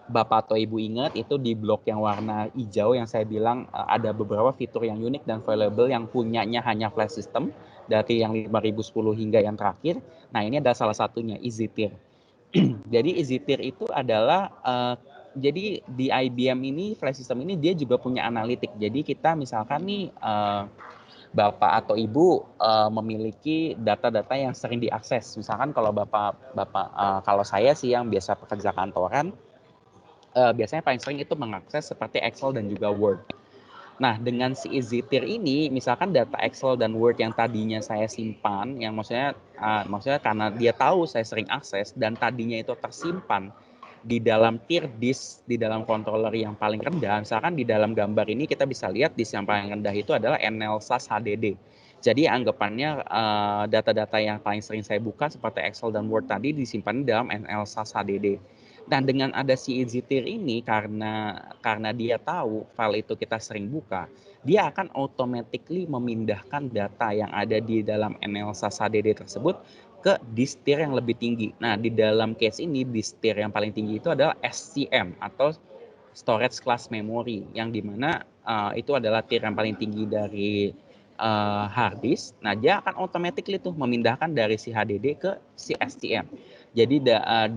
Bapak atau Ibu ingat, itu di blok yang warna hijau yang saya bilang ada beberapa fitur yang unik dan valuable yang punyanya hanya flash system dari yang 5010 hingga yang terakhir. Nah, ini adalah salah satunya, EasyTier. Jadi EasyTier itu adalah jadi di IBM ini flash system ini dia juga punya analitik. Jadi kita misalkan nih Bapak atau Ibu memiliki data-data yang sering diakses. Misalkan kalau kalau saya sih yang biasa pekerja kantoran, biasanya paling sering itu mengakses seperti Excel dan juga Word. Nah, dengan si EasyTier ini, misalkan data Excel dan Word yang tadinya saya simpan, yang maksudnya karena dia tahu saya sering akses dan tadinya itu tersimpan di dalam tier disk, di dalam controller yang paling rendah. Misalkan di dalam gambar ini kita bisa lihat disk yang paling rendah itu adalah NLSAS HDD. Jadi anggapannya data-data yang paling sering saya buka seperti Excel dan Word tadi disimpan di dalam NLSAS HDD. Dan dengan ada si EasyTier ini, karena dia tahu file itu kita sering buka, dia akan automatically memindahkan data yang ada di dalam NLSAS HDD tersebut ke disk tier yang lebih tinggi. Nah, di dalam case ini disk tier yang paling tinggi itu adalah SCM atau Storage Class Memory, yang dimana itu adalah tier yang paling tinggi dari hard disk. Nah, dia akan automatically tuh memindahkan dari si HDD ke si SCM. Jadi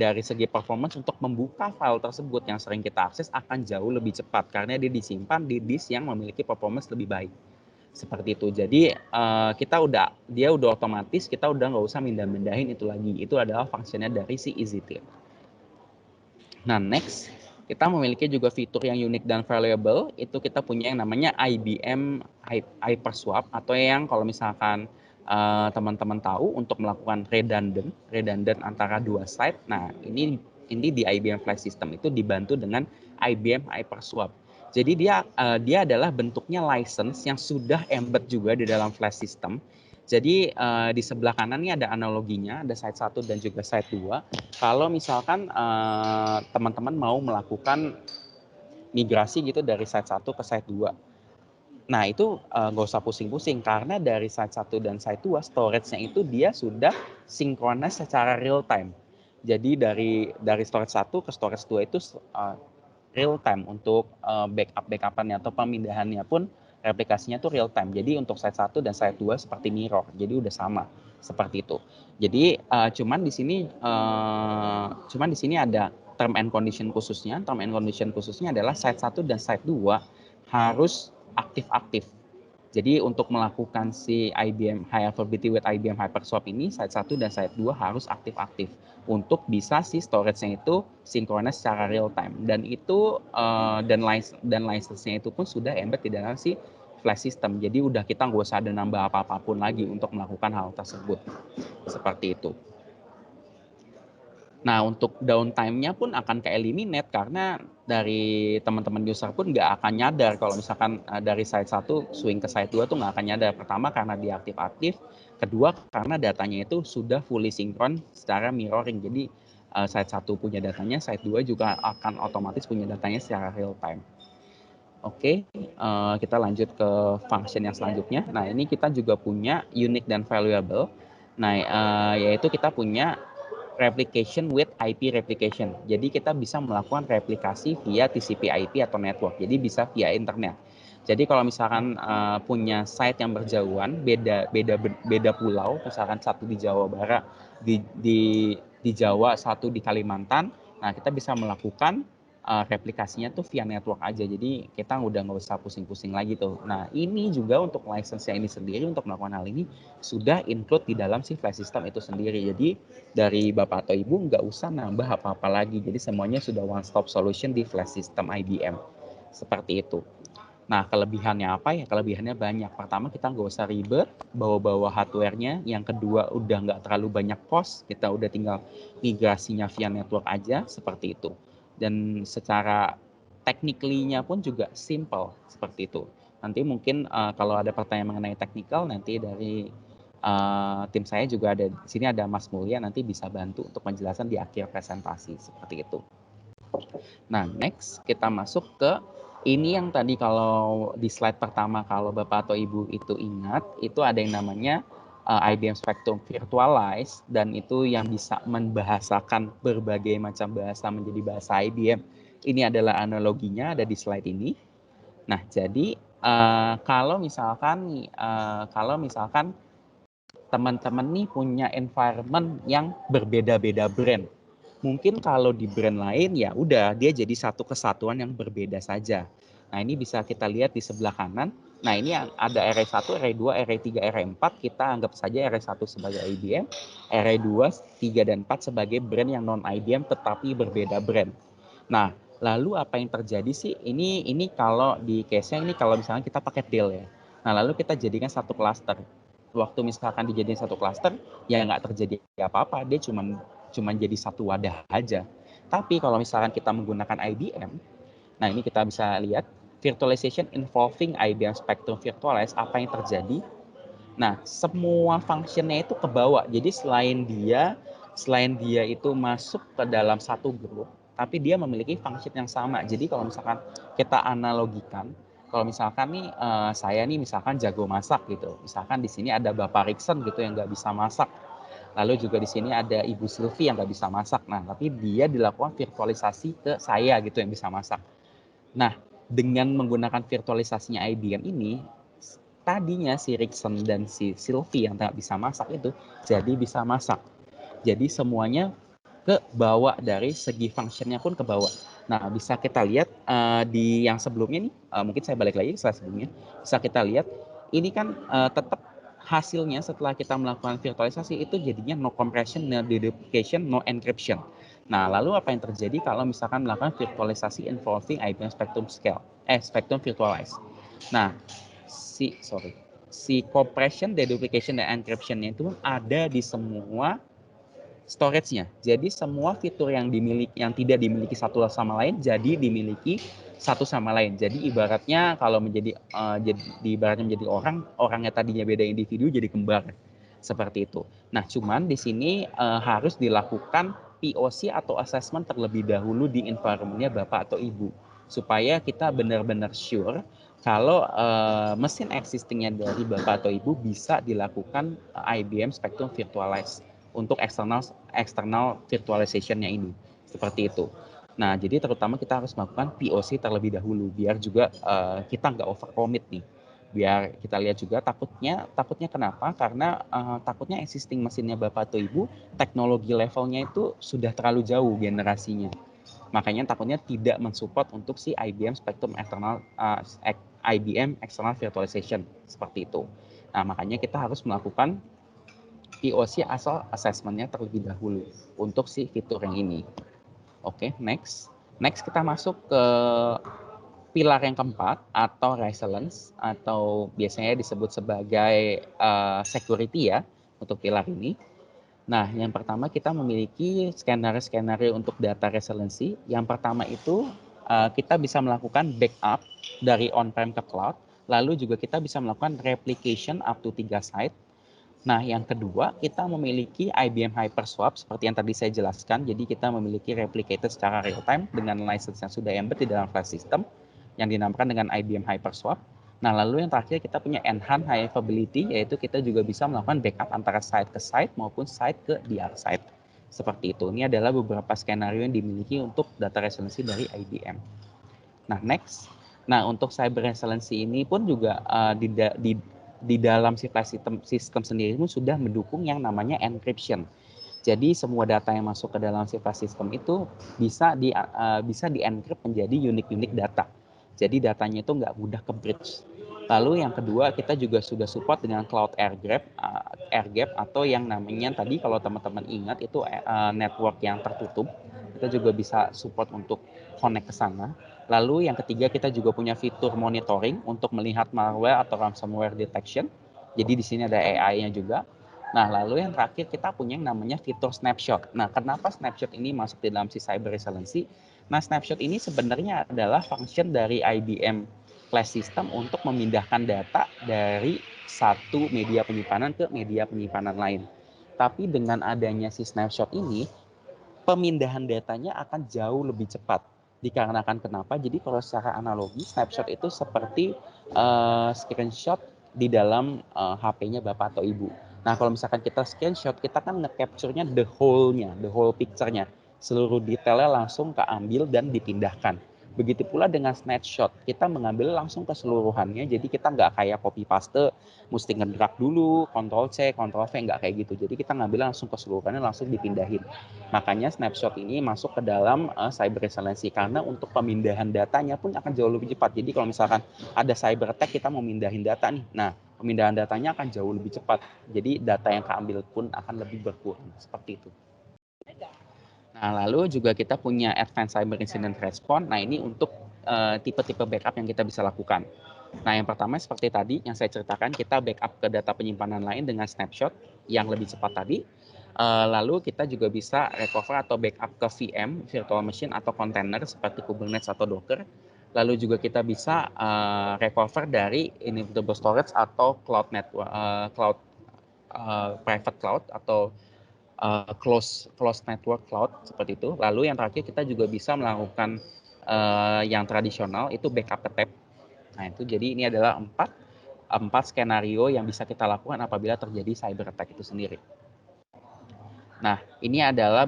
dari segi performance untuk membuka file tersebut yang sering kita akses akan jauh lebih cepat karena dia disimpan di disk yang memiliki performance lebih baik. Seperti itu. Jadi dia udah otomatis, kita udah nggak usah mindahin itu lagi. Itu adalah fungsinya dari si EasyTier. Nah, next kita memiliki juga fitur yang unik dan valuable. Itu kita punya yang namanya IBM Hyperswap, atau yang kalau misalkan teman-teman tahu untuk melakukan redundant antara dua site. Nah, ini di IBM Flash System itu dibantu dengan IBM Hyperswap. Jadi dia adalah bentuknya license yang sudah embed juga di dalam Flash System. Jadi di sebelah kanan ini ada analoginya, ada site 1 dan juga site 2. Kalau misalkan teman-teman mau melakukan migrasi gitu dari site 1 ke site 2. Nah, itu nggak usah pusing-pusing karena dari site 1 dan site 2 storage-nya itu dia sudah sinkronis secara real time. Jadi dari storage 1 ke storage 2 itu real time untuk backup-backupannya atau pemindahannya pun replikasinya tuh real time. Jadi untuk site 1 dan site 2 seperti mirror. Jadi udah sama seperti itu. Jadi cuman di sini ada term and condition khususnya. Term and condition khususnya adalah site 1 dan site 2 harus aktif-aktif. Jadi untuk melakukan si IBM High Availability with IBM Hyperswap ini, site 1 dan site 2 harus aktif-aktif untuk bisa si storage-nya itu sinkronis secara real time. Dan itu dan license-nya itu pun sudah embed di dalam si flash system. Jadi udah kita nggak usah ada nambah apa-apapun lagi untuk melakukan hal tersebut. Seperti itu. Nah, untuk downtime-nya pun akan ke-eliminate karena dari teman-teman user pun nggak akan nyadar kalau misalkan dari site 1 swing ke site 2 tuh nggak akan nyadar. Pertama karena dia aktif-aktif, kedua karena datanya itu sudah fully sinkron secara mirroring. Jadi site 1 punya datanya, site 2 juga akan otomatis punya datanya secara real time. Oke, kita lanjut ke function yang selanjutnya. Nah, ini kita juga punya unique dan valuable. Nah, yaitu kita punya replication with IP replication. Jadi kita bisa melakukan replikasi via TCP/IP atau network. Jadi bisa via internet. Jadi kalau misalkan punya site yang berjauhan, beda pulau, misalkan satu di Jawa Barat, di Jawa, satu di Kalimantan. Nah, kita bisa melakukan replikasinya tuh via network aja. Jadi kita udah nggak usah pusing-pusing lagi tuh. Nah, ini juga untuk license-nya ini sendiri untuk melakukan hal ini sudah include di dalam si flash system itu sendiri. Jadi dari Bapak atau Ibu nggak usah nambah apa-apa lagi. Jadi semuanya sudah one stop solution di flash system IBM. Seperti itu. Nah, kelebihannya apa ya? Kelebihannya banyak. Pertama, kita nggak usah ribet bawa-bawa hardware-nya. Yang kedua, udah nggak terlalu banyak cost. Kita udah tinggal migrasinya via network aja, seperti itu. Dan secara technically-nya pun juga simple seperti itu. Nanti mungkin kalau ada pertanyaan mengenai technical, nanti dari tim saya juga ada di sini, ada Mas Mulya, nanti bisa bantu untuk penjelasan di akhir presentasi seperti itu. Nah, next kita masuk ke ini yang tadi kalau di slide pertama kalau Bapak atau Ibu itu ingat, itu ada yang namanya IBM Spectrum Virtualize, dan itu yang bisa membahasakan berbagai macam bahasa menjadi bahasa IBM. Ini adalah analoginya ada di slide ini. Nah, jadi kalau misalkan teman-teman nih punya environment yang berbeda-beda brand. Mungkin kalau di brand lain ya udah dia jadi satu kesatuan yang berbeda saja. Nah, ini bisa kita lihat di sebelah kanan. Nah, ini ada Array 1, Array 2, Array 3, Array 4. Kita anggap saja Array 1 sebagai IBM, Array 2, 3, dan 4 sebagai brand yang non-IBM tetapi berbeda brand. Nah, lalu apa yang terjadi sih? Ini kalau di case-nya ini kalau misalnya kita pakai Dell ya. Nah, lalu kita jadikan satu cluster. Waktu misalkan dijadiin satu cluster, ya nggak terjadi apa-apa. Dia cuma jadi satu wadah aja. Tapi kalau misalkan kita menggunakan IBM, nah ini kita bisa lihat virtualization involving IBM Spectrum Virtualize, apa yang terjadi? Nah, semua functionnya itu kebawa. Jadi selain dia itu masuk ke dalam satu grup, tapi dia memiliki function yang sama. Jadi kalau misalkan kita analogikan, kalau misalkan nih saya nih misalkan jago masak gitu, misalkan di sini ada Bapak Rikson gitu yang nggak bisa masak, lalu juga di sini ada Ibu Sylvie yang nggak bisa masak. Nah, tapi dia dilakukan virtualisasi ke saya gitu yang bisa masak. Nah, dengan menggunakan virtualisasinya IBM ini, tadinya si Rikson dan si Sylvie yang tak bisa masak itu jadi bisa masak. Jadi semuanya ke bawah, dari segi functionnya pun ke bawah. Nah, bisa kita lihat di yang sebelumnya nih, mungkin saya balik lagi ke slide sebelumnya, bisa kita lihat ini kan tetap hasilnya setelah kita melakukan virtualisasi itu jadinya no compression, no deduplication, no encryption. Nah, lalu apa yang terjadi kalau misalkan melakukan virtualisasi involving IBM Spectrum Virtualize? Nah, si compression, deduplication, dan encryption-nya itu ada di semua storage-nya. Jadi semua fitur yang tidak dimiliki satu sama lain jadi dimiliki satu sama lain. Jadi ibaratnya kalau ibaratnya menjadi orangnya tadinya beda individu jadi kembar. Seperti itu. Nah, cuman di sini harus dilakukan POC atau assessment terlebih dahulu di environment-nya Bapak atau Ibu, supaya kita benar-benar sure kalau mesin existing-nya dari Bapak atau Ibu bisa dilakukan IBM Spectrum Virtualize untuk external virtualization-nya ini. Seperti itu. Nah, jadi terutama kita harus melakukan POC terlebih dahulu biar juga kita nggak over commit nih. Biar kita lihat juga takutnya kenapa? Karena takutnya existing mesinnya Bapak atau Ibu teknologi levelnya itu sudah terlalu jauh generasinya. Makanya takutnya tidak mensupport untuk si IBM Spectrum IBM External Virtualization seperti itu. Nah, makanya kita harus melakukan POC asal assessment-nya terlebih dahulu untuk si fitur yang ini. Oke, next kita masuk ke pilar yang keempat atau resilience, atau biasanya disebut sebagai security ya untuk pilar ini. Nah, yang pertama kita memiliki skenario untuk data resiliency. Yang pertama itu kita bisa melakukan backup dari on-prem ke cloud, lalu juga kita bisa melakukan replication up to 3 site. Nah, yang kedua, kita memiliki IBM Hyperswap seperti yang tadi saya jelaskan. Jadi kita memiliki replicated secara real time dengan license yang sudah embed di dalam flash system yang dinamakan dengan IBM Hyperswap. Nah, lalu yang terakhir kita punya enhanced high availability, yaitu kita juga bisa melakukan backup antara site ke site maupun site ke DR site. Seperti itu. Ini adalah beberapa skenario yang dimiliki untuk data resiliency dari IBM. Nah, next. Nah, untuk cyber resiliency ini pun juga di dalam si flash system sendiri pun sudah mendukung yang namanya encryption. Jadi semua data yang masuk ke dalam si flash system itu bisa di-encrypt menjadi unique data. Jadi datanya itu nggak mudah ke breach. Lalu yang kedua, kita juga sudah support dengan cloud air gap atau yang namanya tadi kalau teman-teman ingat itu network yang tertutup. Kita juga bisa support untuk connect ke sana. Lalu yang ketiga, kita juga punya fitur monitoring untuk melihat malware atau ransomware detection. Jadi di sini ada AI-nya juga. Nah, lalu yang terakhir kita punya yang namanya fitur snapshot. Nah, kenapa snapshot ini masuk di dalam si cyber resiliency? Nah, snapshot ini sebenarnya adalah function dari IBM Flash System untuk memindahkan data dari satu media penyimpanan ke media penyimpanan lain. Tapi dengan adanya si snapshot ini, pemindahan datanya akan jauh lebih cepat. Dikarenakan kenapa? Jadi kalau secara analogi, snapshot itu seperti screenshot di dalam HP-nya Bapak atau Ibu. Nah, kalau misalkan kita screenshot, kita kan nge-capture-nya the whole-nya, the whole picture-nya. Seluruh detailnya langsung keambil dan dipindahkan. Begitu pula dengan snapshot, kita mengambil langsung keseluruhannya, jadi kita nggak kayak copy paste, mesti ngedrag dulu, Ctrl-C, Ctrl-V, nggak kayak gitu. Jadi kita ngambil langsung keseluruhannya, langsung dipindahin. Makanya snapshot ini masuk ke dalam cyber resiliency, karena untuk pemindahan datanya pun akan jauh lebih cepat. Jadi kalau misalkan ada cyber attack, kita mau mindahin data nih, nah pemindahan datanya akan jauh lebih cepat. Jadi data yang keambil pun akan lebih berkurang, seperti itu. Nah, lalu juga kita punya Advanced Cyber Incident Response. Nah, ini untuk tipe-tipe backup yang kita bisa lakukan. Nah, yang pertama seperti tadi yang saya ceritakan, kita backup ke data penyimpanan lain dengan snapshot yang lebih cepat tadi. Lalu kita juga bisa recover atau backup ke VM, virtual machine atau container seperti Kubernetes atau Docker. Lalu juga kita bisa recover dari immutable storage atau cloud network, private cloud atau closed network cloud seperti itu. Lalu yang terakhir kita juga bisa melakukan yang tradisional itu backup ke tape. Nah, itu jadi ini adalah empat skenario yang bisa kita lakukan apabila terjadi cyber attack itu sendiri. Nah, ini adalah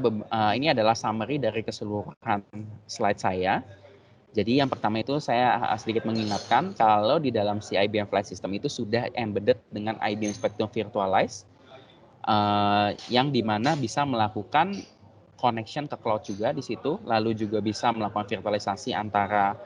summary dari keseluruhan slide saya. Jadi yang pertama itu saya sedikit mengingatkan kalau di dalam si IBM Flash System itu sudah embedded dengan IBM Spectrum Virtualize yang dimana bisa melakukan connection ke cloud juga di situ, lalu juga bisa melakukan virtualisasi antara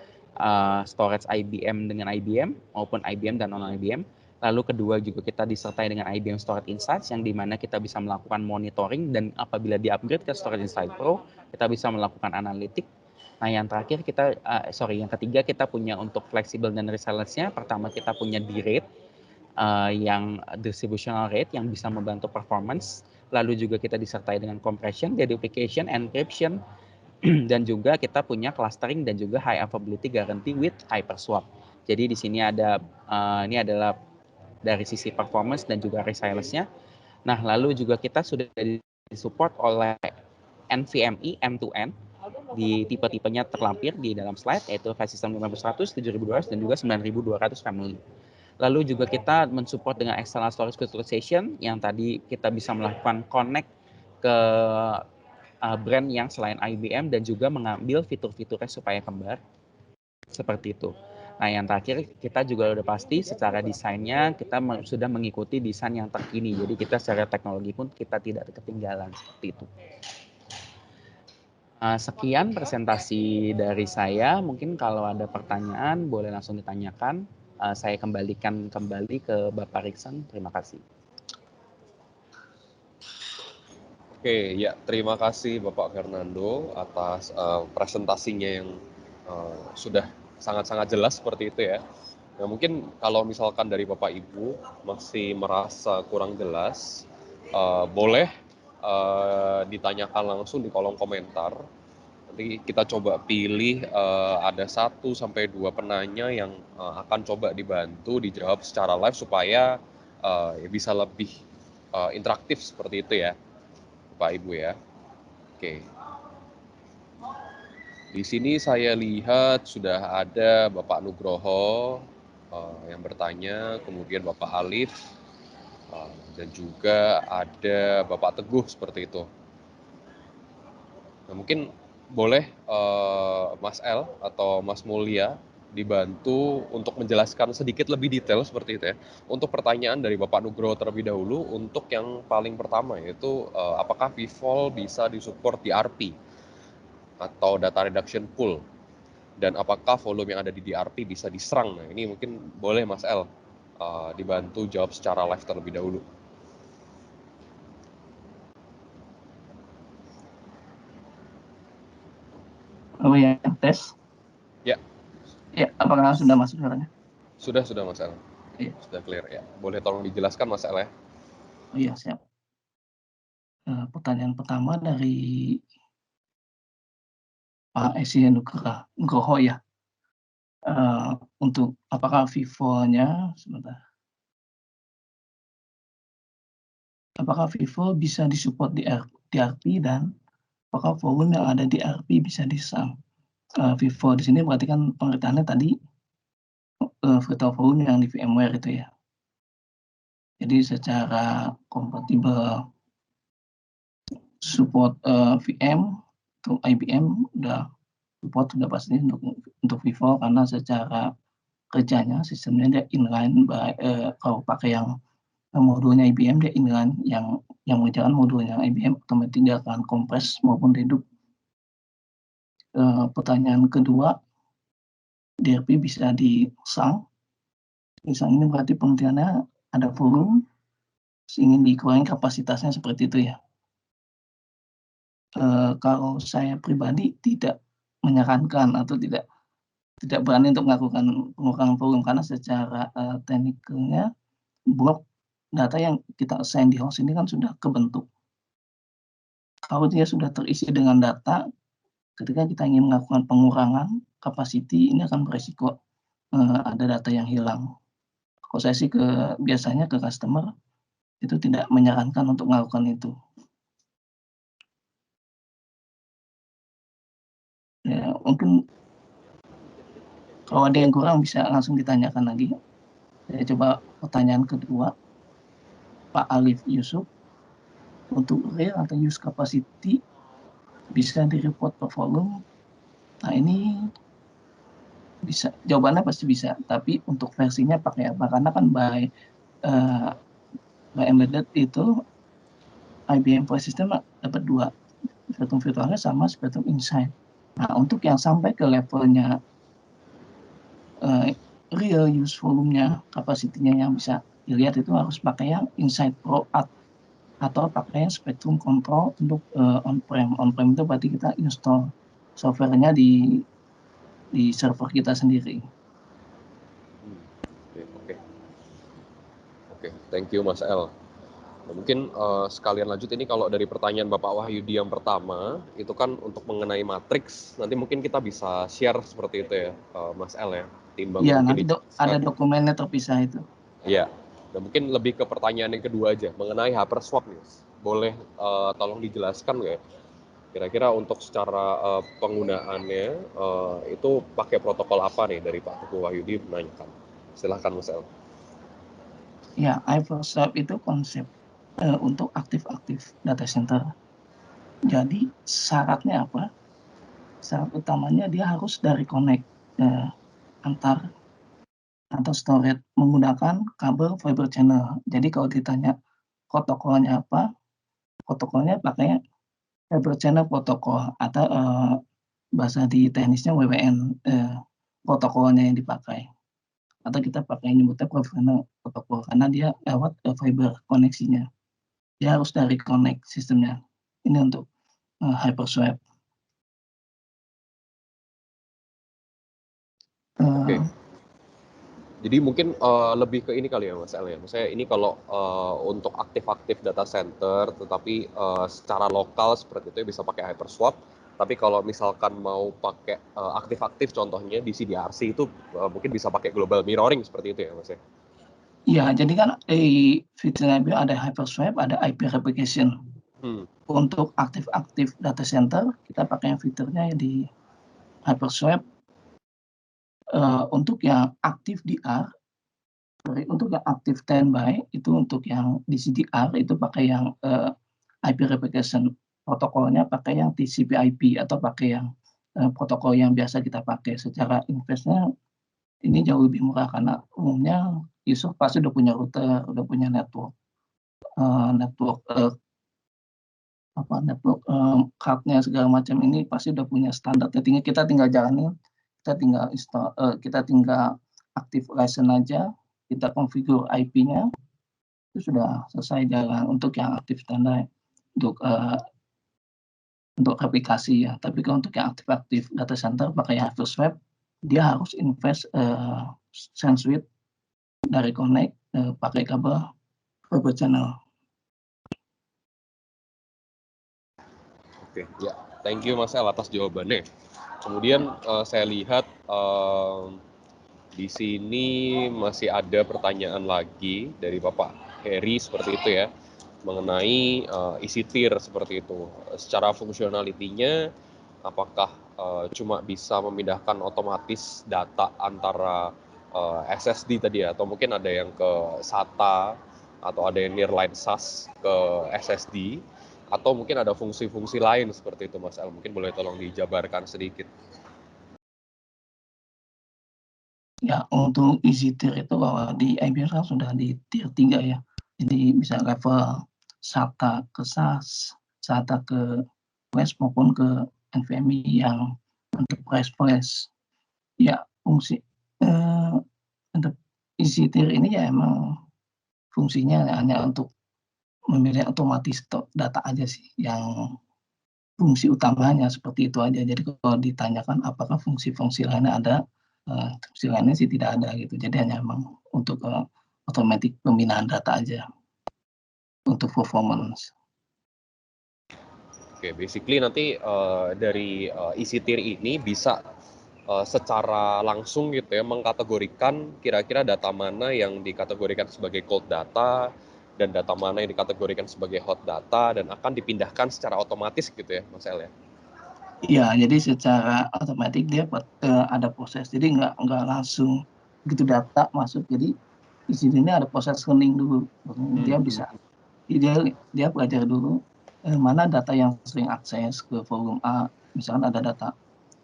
storage IBM dengan IBM maupun IBM dan non IBM. Lalu kedua juga kita disertai dengan IBM Storage Insights yang dimana kita bisa melakukan monitoring dan apabila di-upgrade ke Storage Insight Pro, kita bisa melakukan analitik. Nah, yang terakhir yang ketiga kita punya untuk fleksibel dan resilience-nya. Pertama kita punya D-Rate yang distributional rate yang bisa membantu performance. Lalu juga kita disertai dengan compression, deduplication, encryption, dan juga kita punya clustering dan juga high availability guarantee with hyperswap. Jadi di sini ini adalah dari sisi performance dan juga resilience-nya. Nah, lalu juga kita sudah disupport oleh NVMe end-to-end di tipe-tipenya terlampir di dalam slide, yaitu Flash System 5100, 7200, dan juga 9200 family. Lalu juga kita mensupport dengan external storage virtualization yang tadi kita bisa melakukan connect ke brand yang selain IBM dan juga mengambil fitur-fiturnya supaya kembar. Seperti itu. Nah, yang terakhir kita juga udah pasti secara desainnya kita sudah mengikuti desain yang terkini. Jadi kita secara teknologi pun kita tidak ketinggalan seperti itu. Sekian presentasi dari saya. Mungkin kalau ada pertanyaan boleh langsung ditanyakan. Saya kembalikan kembali ke Bapak Rikson. Terima kasih. Oke, ya terima kasih Bapak Fernando atas presentasinya yang sudah sangat-sangat jelas seperti itu ya. Nah, mungkin kalau misalkan dari Bapak Ibu masih merasa kurang jelas, boleh ditanyakan langsung di kolom komentar. Nanti kita coba pilih ada 1 sampai 2 penanya yang akan coba dibantu dijawab secara live supaya bisa lebih interaktif seperti itu ya, Bapak Ibu ya. Oke. Di sini saya lihat sudah ada Bapak Nugroho yang bertanya, kemudian Bapak Alif, dan juga ada Bapak Teguh seperti itu. Nah, mungkin boleh Mas El atau Mas Mulia dibantu untuk menjelaskan sedikit lebih detail seperti itu ya. Untuk pertanyaan dari Bapak Nugroho terlebih dahulu, untuk yang paling pertama yaitu apakah vVol bisa disupport DRP atau data reduction pool, dan apakah volume yang ada di DRP bisa diserang. Nah, ini mungkin boleh Mas El dibantu jawab secara live terlebih dahulu. Oh ya, tes. Ya. Ya, apakah sudah masuk suaranya? Sudah Mas El. Iya. Sudah clear ya. Boleh tolong dijelaskan Mas El ya? Oh iya, siap. Pertanyaan pertama dari Pak Esi Nugroho ya. Untuk apakah Vivo-nya sebentar. Apakah Vivo bisa disupport di RP dan apakah volume yang ada di RP bisa disang? Vivo di sini berarti kan pengertiannya tadi virtual volume yang di VMware itu ya. Jadi secara kompatibel support VM untuk IBM udah support sudah pasti untuk Vivo karena secara kerjanya sistemnya dia inline kalau pakai yang modulnya IBM dia inline yang mengerjakan modulnya IBM otomatis dia akan kompres maupun redup. Pertanyaan kedua, DRP bisa disang. Disang ini berarti pengertiannya ada volume ingin dikurangi kapasitasnya seperti itu ya. Kalau saya pribadi tidak menyarankan atau tidak berani untuk melakukan pengurangan volume karena secara teknikalnya blok data yang kita assign di host ini kan sudah kebentuk. Kalau dia sudah terisi dengan data, ketika kita ingin melakukan pengurangan capacity, ini akan beresiko ada data yang hilang. Kalau saya sih biasanya ke customer itu tidak menyarankan untuk melakukan itu. Ya, mungkin kalau ada yang kurang bisa langsung ditanyakan lagi. Saya coba pertanyaan kedua, Pak Alif Yusuf, untuk real atau use capacity bisa di-report per volume. Nah ini bisa, jawabannya pasti bisa, tapi untuk versinya pakai apa? Karena kan by embedded itu IBM File System dapat dua, spektrum virtualnya sama spektrum insight. Nah untuk yang sampai ke levelnya real use volume-nya, kapasitinya yang bisa dilihat itu harus pakai yang Insight Pro atau pakai yang Spectrum Control untuk on-prem. On-prem itu berarti kita install software-nya di server kita sendiri. Oke, thank you Mas El. Nah, mungkin sekalian lanjut ini kalau dari pertanyaan Bapak Wahyudi yang pertama itu kan untuk mengenai matriks, nanti mungkin kita bisa share seperti itu ya Mas El ya, timbang ya mungkin nanti ada dokumennya terpisah itu. Iya, dan mungkin lebih ke pertanyaan yang kedua aja mengenai hyperswap nih, boleh tolong dijelaskan nggak ya? Kira-kira untuk secara penggunaannya itu pakai protokol apa nih dari Pak Teguh Wahyudi menanyakan? Silahkan Mas El. Ya, hyperswap itu konsep untuk aktif-aktif data center. Jadi syaratnya apa? Syarat utamanya dia harus dari connect antar storage menggunakan kabel fiber channel. Jadi kalau ditanya protokolnya apa? Protokolnya pakai fiber channel protokol atau bahasa di teknisnya WWN protokolnya yang dipakai. Atau kita pakai nyebutnya professional protokol karena dia lewat fiber koneksinya. Dia harus dari connect sistemnya. Ini untuk hyperswap. Oke. Jadi mungkin lebih ke ini kali ya Mas El ya. Maksudnya ini kalau untuk aktif-aktif data center tetapi secara lokal seperti itu ya bisa pakai hyperswap. Tapi kalau misalkan mau pakai aktif-aktif contohnya di CDRC itu mungkin bisa pakai global mirroring seperti itu ya Mas ya. Iya, jadi kan di fiturnya ada hyperswap, ada IP replication. Untuk aktif-aktif data center kita pakai yang fiturnya di hyperswap. Untuk yang aktif DR, untuk yang aktif standby itu untuk yang di CDR itu pakai yang IP replication, protokolnya pakai yang TCP/IP atau pakai yang protokol yang biasa kita pakai. Secara investnya ini jauh lebih murah karena umumnya user pasti udah punya router, udah punya network cardnya segala macam, ini pasti udah punya standarnya. Kita tinggal jalanin, kita tinggal aktif license aja, kita configure IP-nya, itu sudah selesai jalan untuk yang aktif standby untuk aplikasi ya. Tapi kalau untuk yang aktif-aktif data center pakai hyperswap, dia harus invest SandSwitch dari connect pakai kabel fiber channel. Oke, ya. Thank you Mas El atas jawabannya. Kemudian saya lihat di sini masih ada pertanyaan lagi dari Bapak Heri seperti itu ya, mengenai isi tir seperti itu. Secara fungsionalitinya, apakah cuma bisa memindahkan otomatis data antara SSD tadi ya, atau mungkin ada yang ke SATA, atau ada yang nearline SAS ke SSD, atau mungkin ada fungsi-fungsi lain seperti itu Mas El. Mungkin boleh tolong dijabarkan sedikit. Ya, untuk easy tier itu kalau di IBM kan sudah di tier 3 ya. Jadi bisa level SATA ke SAS, SATA ke flash maupun ke NVMe yang enterprise flash. Ya, fungsi untuk easy tier ini ya emang fungsinya hanya untuk memilih otomatis data aja sih, yang fungsi utamanya seperti itu aja. Jadi kalau ditanyakan apakah fungsi-fungsi lainnya ada, fungsi lainnya sih tidak ada gitu. Jadi hanya memang untuk otomatis pemindahan data aja untuk performance. Oke, basically nanti dari isi tier ini bisa secara langsung gitu ya mengkategorikan kira-kira data mana yang dikategorikan sebagai cold data dan data mana yang dikategorikan sebagai hot data dan akan dipindahkan secara otomatis gitu ya Mas El ya. Iya, jadi secara otomatis dia ada proses. Jadi nggak langsung begitu data masuk. Jadi di sini ada proses learning dulu. Dia bisa dia belajar dulu mana data yang sering akses ke volume A. Misalkan ada data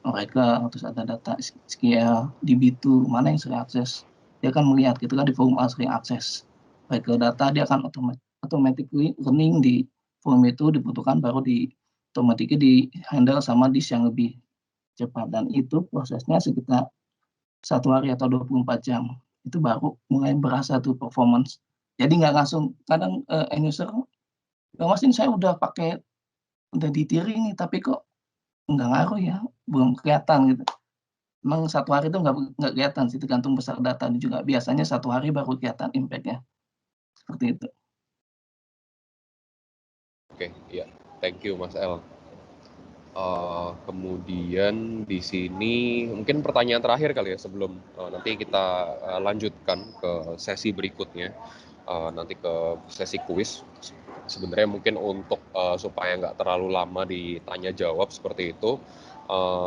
Oracle, terus ada data SQL, DB2, mana yang sering akses. Dia akan melihat gitu kan di volume A sering akses Oracle data, dia akan automatically learning di volume itu dibutuhkan, baru automatically di handle sama disk yang lebih cepat. Dan itu prosesnya sekitar 1 hari atau 24 jam. Itu baru mulai berasa tuh performance. Jadi nggak langsung, kadang end user, Mas ini saya udah di tiering nih, tapi kok nggak ngaruh ya, belum kelihatan gitu. Memang 1 hari itu nggak kelihatan sih, tergantung besar data juga. Biasanya 1 hari baru kelihatan impact-nya, seperti itu. Oke, iya. Thank you Mas El. Kemudian di sini mungkin pertanyaan terakhir kali ya sebelum nanti kita lanjutkan ke sesi berikutnya, nanti ke sesi kuis. Sebenarnya mungkin untuk supaya nggak terlalu lama ditanya jawab seperti itu,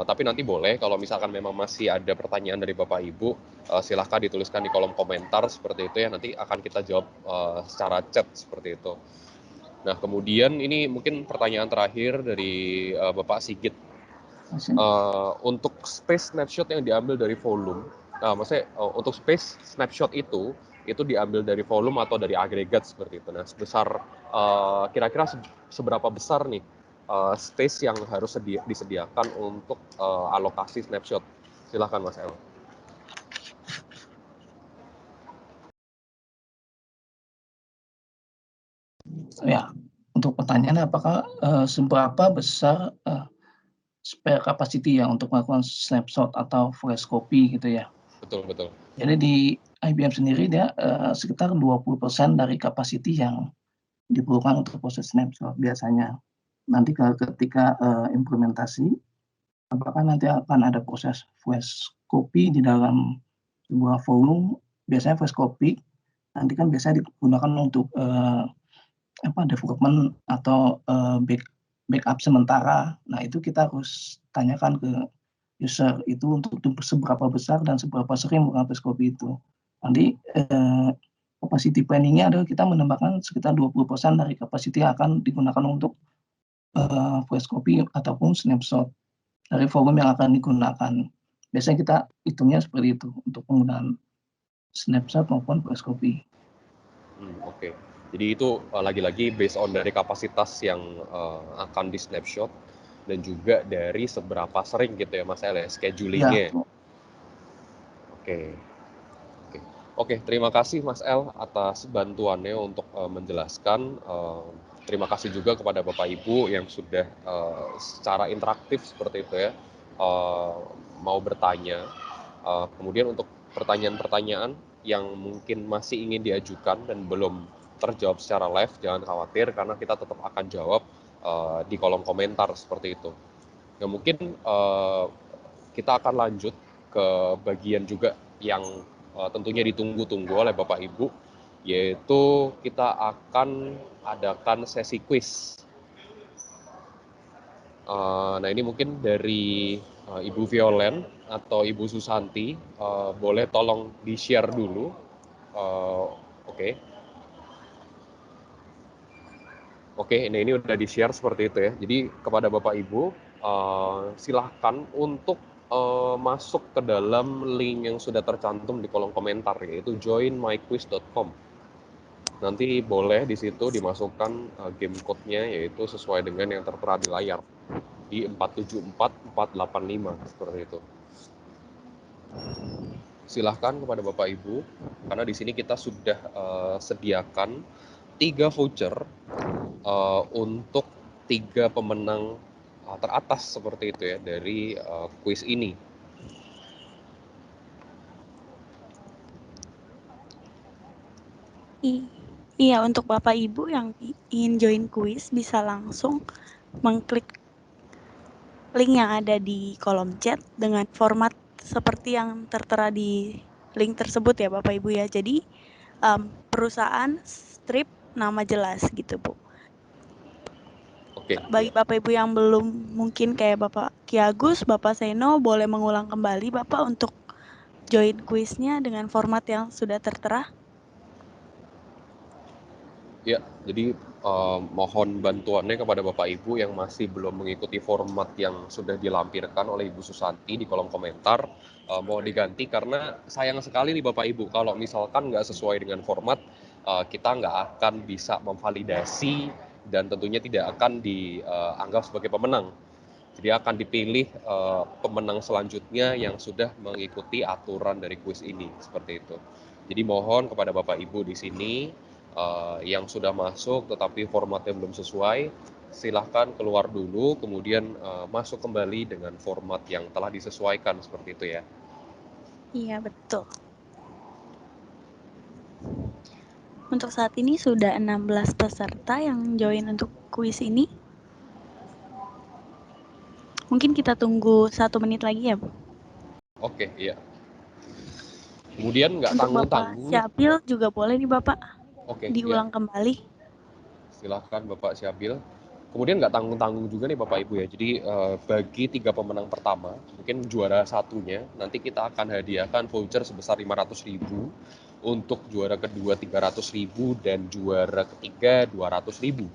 tapi nanti boleh kalau misalkan memang masih ada pertanyaan dari Bapak Ibu, silahkan dituliskan di kolom komentar seperti itu ya, nanti akan kita jawab secara chat seperti itu. Nah, kemudian ini mungkin pertanyaan terakhir dari Bapak Sigit. Untuk space snapshot yang diambil dari volume, maksudnya untuk space snapshot itu diambil dari volume atau dari agregat seperti itu. Nah, sebesar kira-kira seberapa besar nih space yang harus disediakan untuk alokasi snapshot? Silahkan Mas El. Ya, untuk pertanyaannya apakah seberapa besar spare capacity ya untuk melakukan snapshot atau flash copy gitu ya. Betul. Jadi di IBM sendiri dia sekitar 20% dari capacity yang diperlukan untuk proses snapshot biasanya. Nanti ketika implementasi, apakah nanti akan ada proses flash copy di dalam sebuah volume, biasanya flash copy nanti kan biasanya digunakan untuk development atau backup sementara. Nah, itu kita harus tanyakan ke user itu untuk seberapa besar dan seberapa sering menggunakan flash copy itu. Nanti capacity planning-nya adalah kita menambahkan sekitar 20% dari capacity yang akan digunakan untuk flash copy ataupun snapshot dari volume yang akan digunakan. Biasanya kita hitungnya seperti itu untuk penggunaan snapshot maupun flash copy. Oke. Jadi itu lagi-lagi based on dari kapasitas yang akan di snapshot dan juga dari seberapa sering gitu ya Mas El ya, schedulingnya. Ya. Oke, terima kasih Mas El atas bantuannya untuk menjelaskan. Terima kasih juga kepada Bapak Ibu yang sudah secara interaktif seperti itu ya, mau bertanya. Kemudian untuk pertanyaan-pertanyaan yang mungkin masih ingin diajukan dan belum terjawab secara live, jangan khawatir karena kita tetap akan jawab di kolom komentar seperti itu. Nah, mungkin kita akan lanjut ke bagian juga yang tentunya ditunggu-tunggu oleh Bapak Ibu, yaitu kita akan adakan sesi quiz. Nah, ini mungkin dari Ibu Violen atau Ibu Susanti, boleh tolong di-share dulu. Oke. Oke, ini udah di-share seperti itu ya. Jadi kepada Bapak Ibu, silahkan untuk masuk ke dalam link yang sudah tercantum di kolom komentar, yaitu joinmyquiz.com. Nanti boleh di situ dimasukkan game code-nya, yaitu sesuai dengan yang tertera di layar di 474485 seperti itu. Silahkan kepada Bapak Ibu, karena di sini kita sudah sediakan 3 voucher untuk 3 pemenang teratas seperti itu ya dari kuis ini. Iya, untuk Bapak Ibu yang ingin join kuis bisa langsung mengklik link yang ada di kolom chat dengan format seperti yang tertera di link tersebut ya Bapak Ibu ya. Jadi perusahaan, strip, nama jelas gitu Bu. Oke. Bagi Bapak Ibu yang belum, mungkin kayak Bapak Kiagus, Bapak Seno, boleh mengulang kembali Bapak untuk join kuisnya dengan format yang sudah tertera. Ya, jadi mohon bantuannya kepada Bapak Ibu yang masih belum mengikuti format yang sudah dilampirkan oleh Ibu Susanti di kolom komentar, mohon diganti karena sayang sekali nih Bapak Ibu, kalau misalkan nggak sesuai dengan format, kita nggak akan bisa memvalidasi dan tentunya tidak akan dianggap sebagai pemenang. Jadi akan dipilih pemenang selanjutnya yang sudah mengikuti aturan dari kuis ini, seperti itu. Jadi mohon kepada Bapak Ibu di sini yang sudah masuk tetapi formatnya belum sesuai, silahkan keluar dulu, kemudian masuk kembali dengan format yang telah disesuaikan seperti itu ya. Iya, betul. Untuk saat ini sudah 16 peserta yang join untuk kuis ini. Mungkin kita tunggu 1 menit lagi ya, Bu. Oke, iya. Kemudian nggak Untuk Bapak tanggung-tanggung. Syabil juga boleh nih Bapak Oke, diulang iya. kembali. Silahkan Bapak Syabil. Kemudian nggak tanggung-tanggung juga nih Bapak Ibu ya. Jadi bagi 3 pemenang pertama, mungkin juara satunya, nanti kita akan hadiahkan voucher sebesar 500.000, untuk juara kedua 300.000, dan juara ketiga 200.000.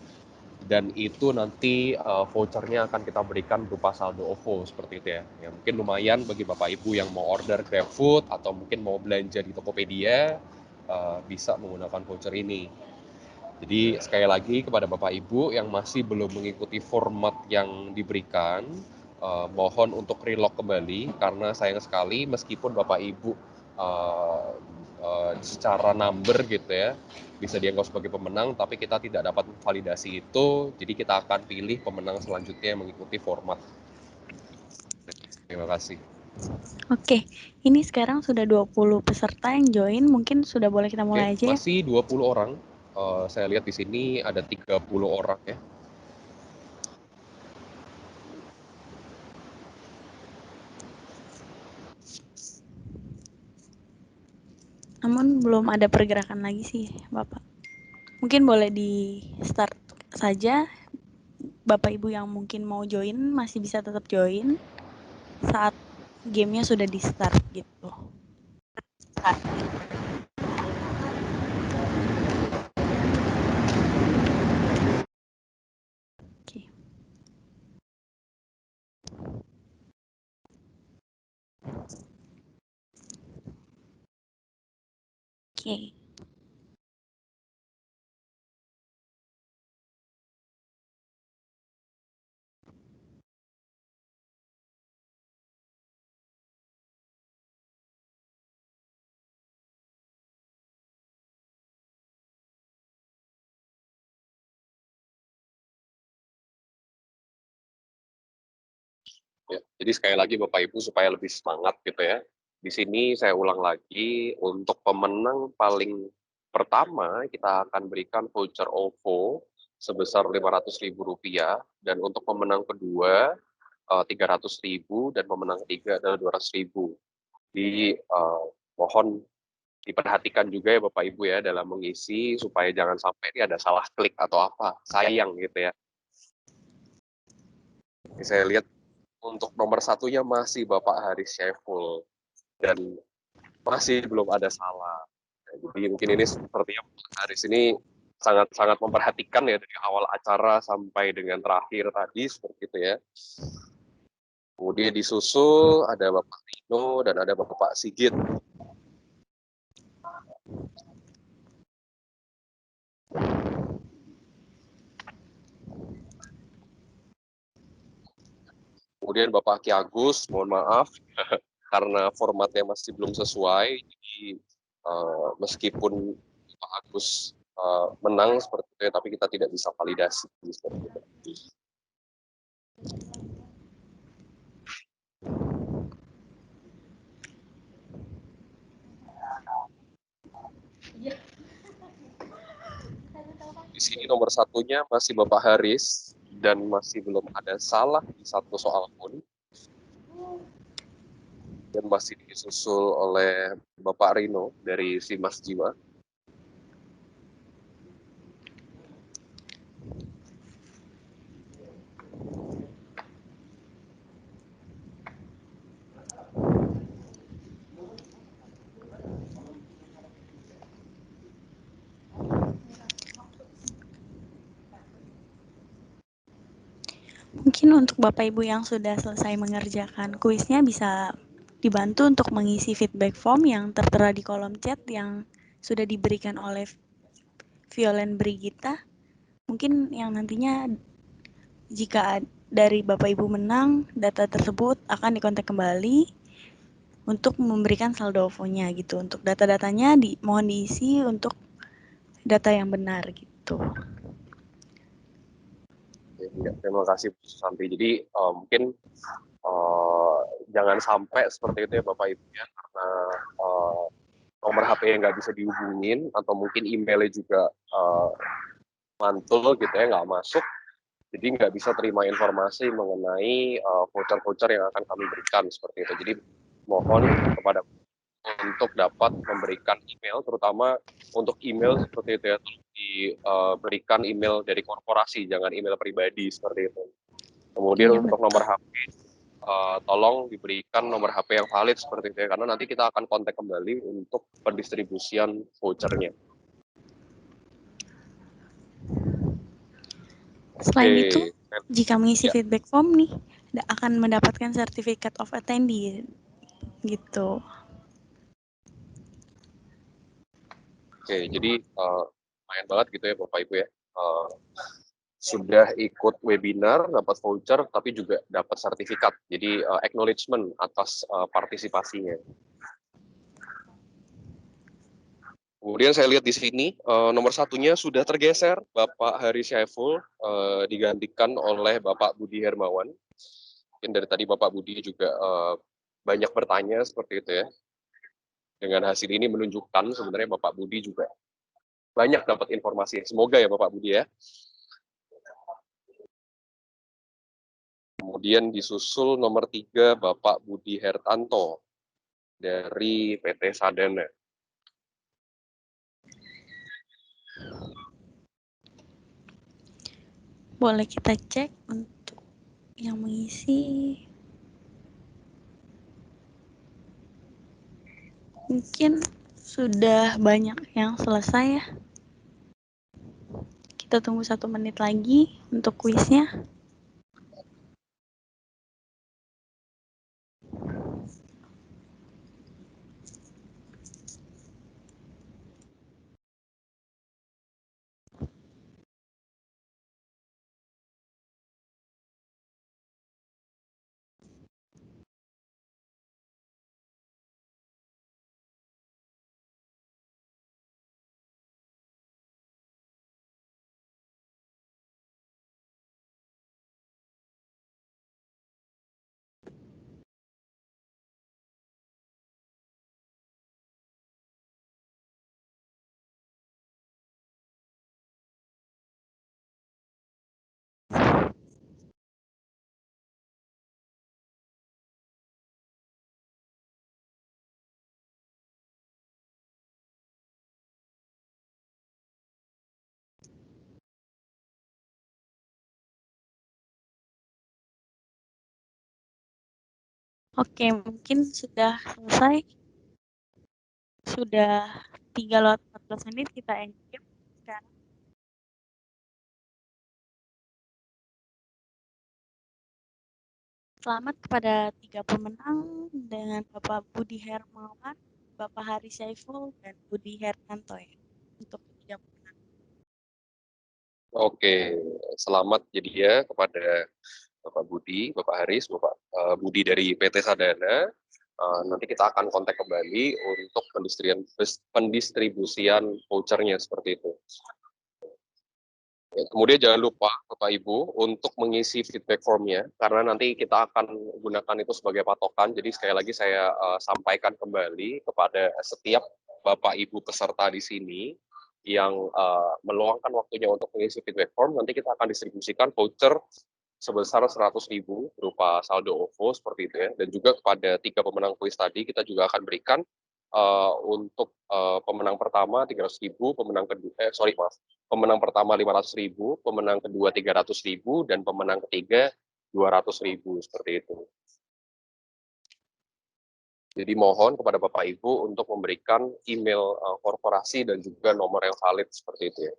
Dan itu nanti vouchernya akan kita berikan berupa saldo OVO seperti itu ya. Ya mungkin lumayan bagi Bapak Ibu yang mau order GrabFood atau mungkin mau belanja di Tokopedia, bisa menggunakan voucher ini. Jadi sekali lagi kepada Bapak Ibu yang masih belum mengikuti format yang diberikan, mohon untuk relog kembali karena sayang sekali meskipun Bapak Ibu secara number gitu ya bisa dianggap sebagai pemenang, tapi kita tidak dapat validasi itu, jadi kita akan pilih pemenang selanjutnya yang mengikuti format. Terima kasih. Oke, ini sekarang sudah 20 peserta yang join, mungkin sudah boleh kita mulai aja ya. Masih 20 orang. Saya lihat di sini ada 30 orang ya. Namun belum ada pergerakan lagi sih Bapak. Mungkin boleh di start saja. Bapak Ibu yang mungkin mau join masih bisa tetap join saat gamenya sudah di start gitu. Oke. Oke. Ya, jadi sekali lagi Bapak Ibu supaya lebih semangat gitu ya. Di sini saya ulang lagi, untuk pemenang paling pertama kita akan berikan voucher OVO sebesar Rp500.000, dan untuk pemenang kedua 300.000, dan pemenang ketiga adalah 200.000. Jadi mohon diperhatikan juga ya Bapak Ibu ya dalam mengisi, supaya jangan sampai ini ada salah klik atau apa, sayang gitu ya. Ini saya lihat untuk nomor satunya masih Bapak Haris Syaiful, dan masih belum ada salah. Jadi mungkin ini sepertinya Pak Haris ini sangat-sangat memperhatikan ya dari awal acara sampai dengan terakhir tadi, seperti itu ya. Kemudian disusul ada Bapak Rino dan ada Bapak Sigit. Kemudian Bapak Ki Agus, mohon maaf karena formatnya masih belum sesuai, jadi meskipun Pak Agus menang seperti itu ya, tapi kita tidak bisa validasi seperti itu. Di sini nomor satunya masih Bapak Haris dan masih belum ada salah di satu soal pun, dan masih disusul oleh Bapak Rino dari Simas Jiwa. Mungkin untuk Bapak Ibu yang sudah selesai mengerjakan kuisnya bisa dibantu untuk mengisi feedback form yang tertera di kolom chat yang sudah diberikan oleh Violen Brigita. Mungkin yang nantinya jika dari Bapak Ibu menang, data tersebut akan dikontak kembali untuk memberikan saldo OVO-nya gitu. Untuk data-datanya mohon diisi untuk data yang benar gitu. Ya, terima kasih Bu Susanti. Jadi mungkin jangan sampai seperti itu ya Bapak Ibu ya, karena nomor HP yang nggak bisa dihubungin atau mungkin emailnya juga mantul gitu ya, nggak masuk, jadi nggak bisa terima informasi mengenai voucher-voucher yang akan kami berikan seperti itu. Jadi mohon kepada untuk dapat memberikan email, terutama untuk email seperti itu ya, diberikan email dari korporasi, jangan email pribadi seperti itu. Kemudian Iya, untuk nomor HP, tolong diberikan nomor HP yang valid seperti itu ya, karena nanti kita akan kontak kembali untuk pendistribusian vouchernya. Selain itu, jika mengisi Ya. feedback form nih, akan mendapatkan certificate of attendee gitu. Oke, jadi lumayan banget gitu ya Bapak Ibu ya. Sudah ikut webinar, dapat voucher, tapi juga dapat sertifikat. Jadi acknowledgement atas partisipasinya. Kemudian saya lihat di sini nomor satunya sudah tergeser, Bapak Haris Syaiful digantikan oleh Bapak Budi Hermawan. Mungkin dari tadi Bapak Budi juga banyak bertanya seperti itu ya. Dengan hasil ini menunjukkan sebenarnya Bapak Budi juga banyak dapat informasi. Semoga ya Bapak Budi ya. Kemudian disusul nomor 3 Bapak Budi Hertanto dari PT Sadana. Boleh kita cek untuk yang mengisi. Mungkin sudah banyak yang selesai ya. Kita tunggu 1 menit lagi untuk kuisnya. Oke, mungkin sudah selesai. Sudah 3:14 menit, kita end game sekarang. Selamat kepada 3 pemenang dengan Bapak Budi Hermawan, Bapak Hari Saiful, dan Budi Hermanto ya, untuk 3 pemenang. Oke, selamat jadi ya kepada Bapak Budi, Bapak Haris, Bapak Budi dari PT Sadana. Nanti kita akan kontak kembali untuk pendistribusian vouchernya seperti itu. Ya, kemudian jangan lupa Bapak Ibu untuk mengisi feedback formnya, karena nanti kita akan gunakan itu sebagai patokan. Jadi sekali lagi saya sampaikan kembali kepada setiap Bapak Ibu peserta di sini yang meluangkan waktunya untuk mengisi feedback form, nanti kita akan distribusikan voucher sebesar 100.000 berupa saldo OVO seperti itu ya. Dan juga kepada 3 pemenang kuis tadi kita juga akan berikan untuk pemenang pertama 300.000, pemenang kedua pemenang pertama 500.000, pemenang kedua 300.000, dan pemenang ketiga 200.000 seperti itu. Jadi mohon kepada Bapak Ibu untuk memberikan email korporasi dan juga nomor yang valid seperti itu ya.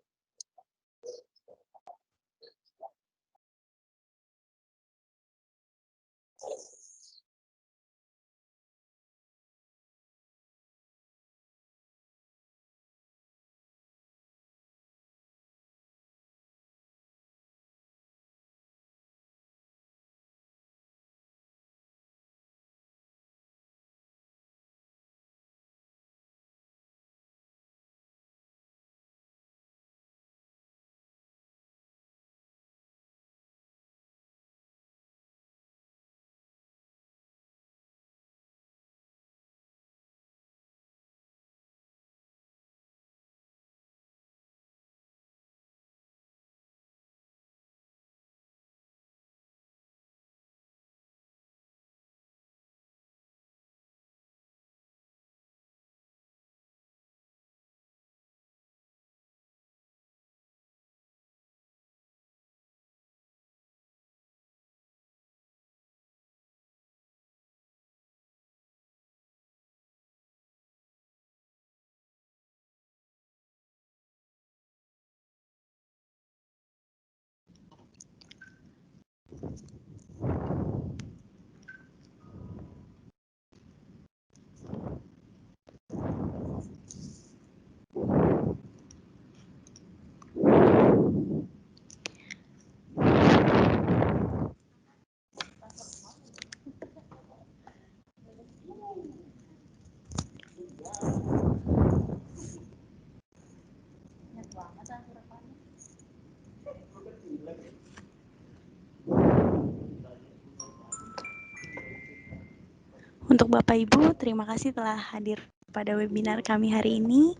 Untuk Bapak Ibu, terima kasih telah hadir pada webinar kami hari ini.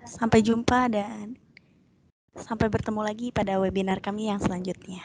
Sampai jumpa dan sampai bertemu lagi pada webinar kami yang selanjutnya.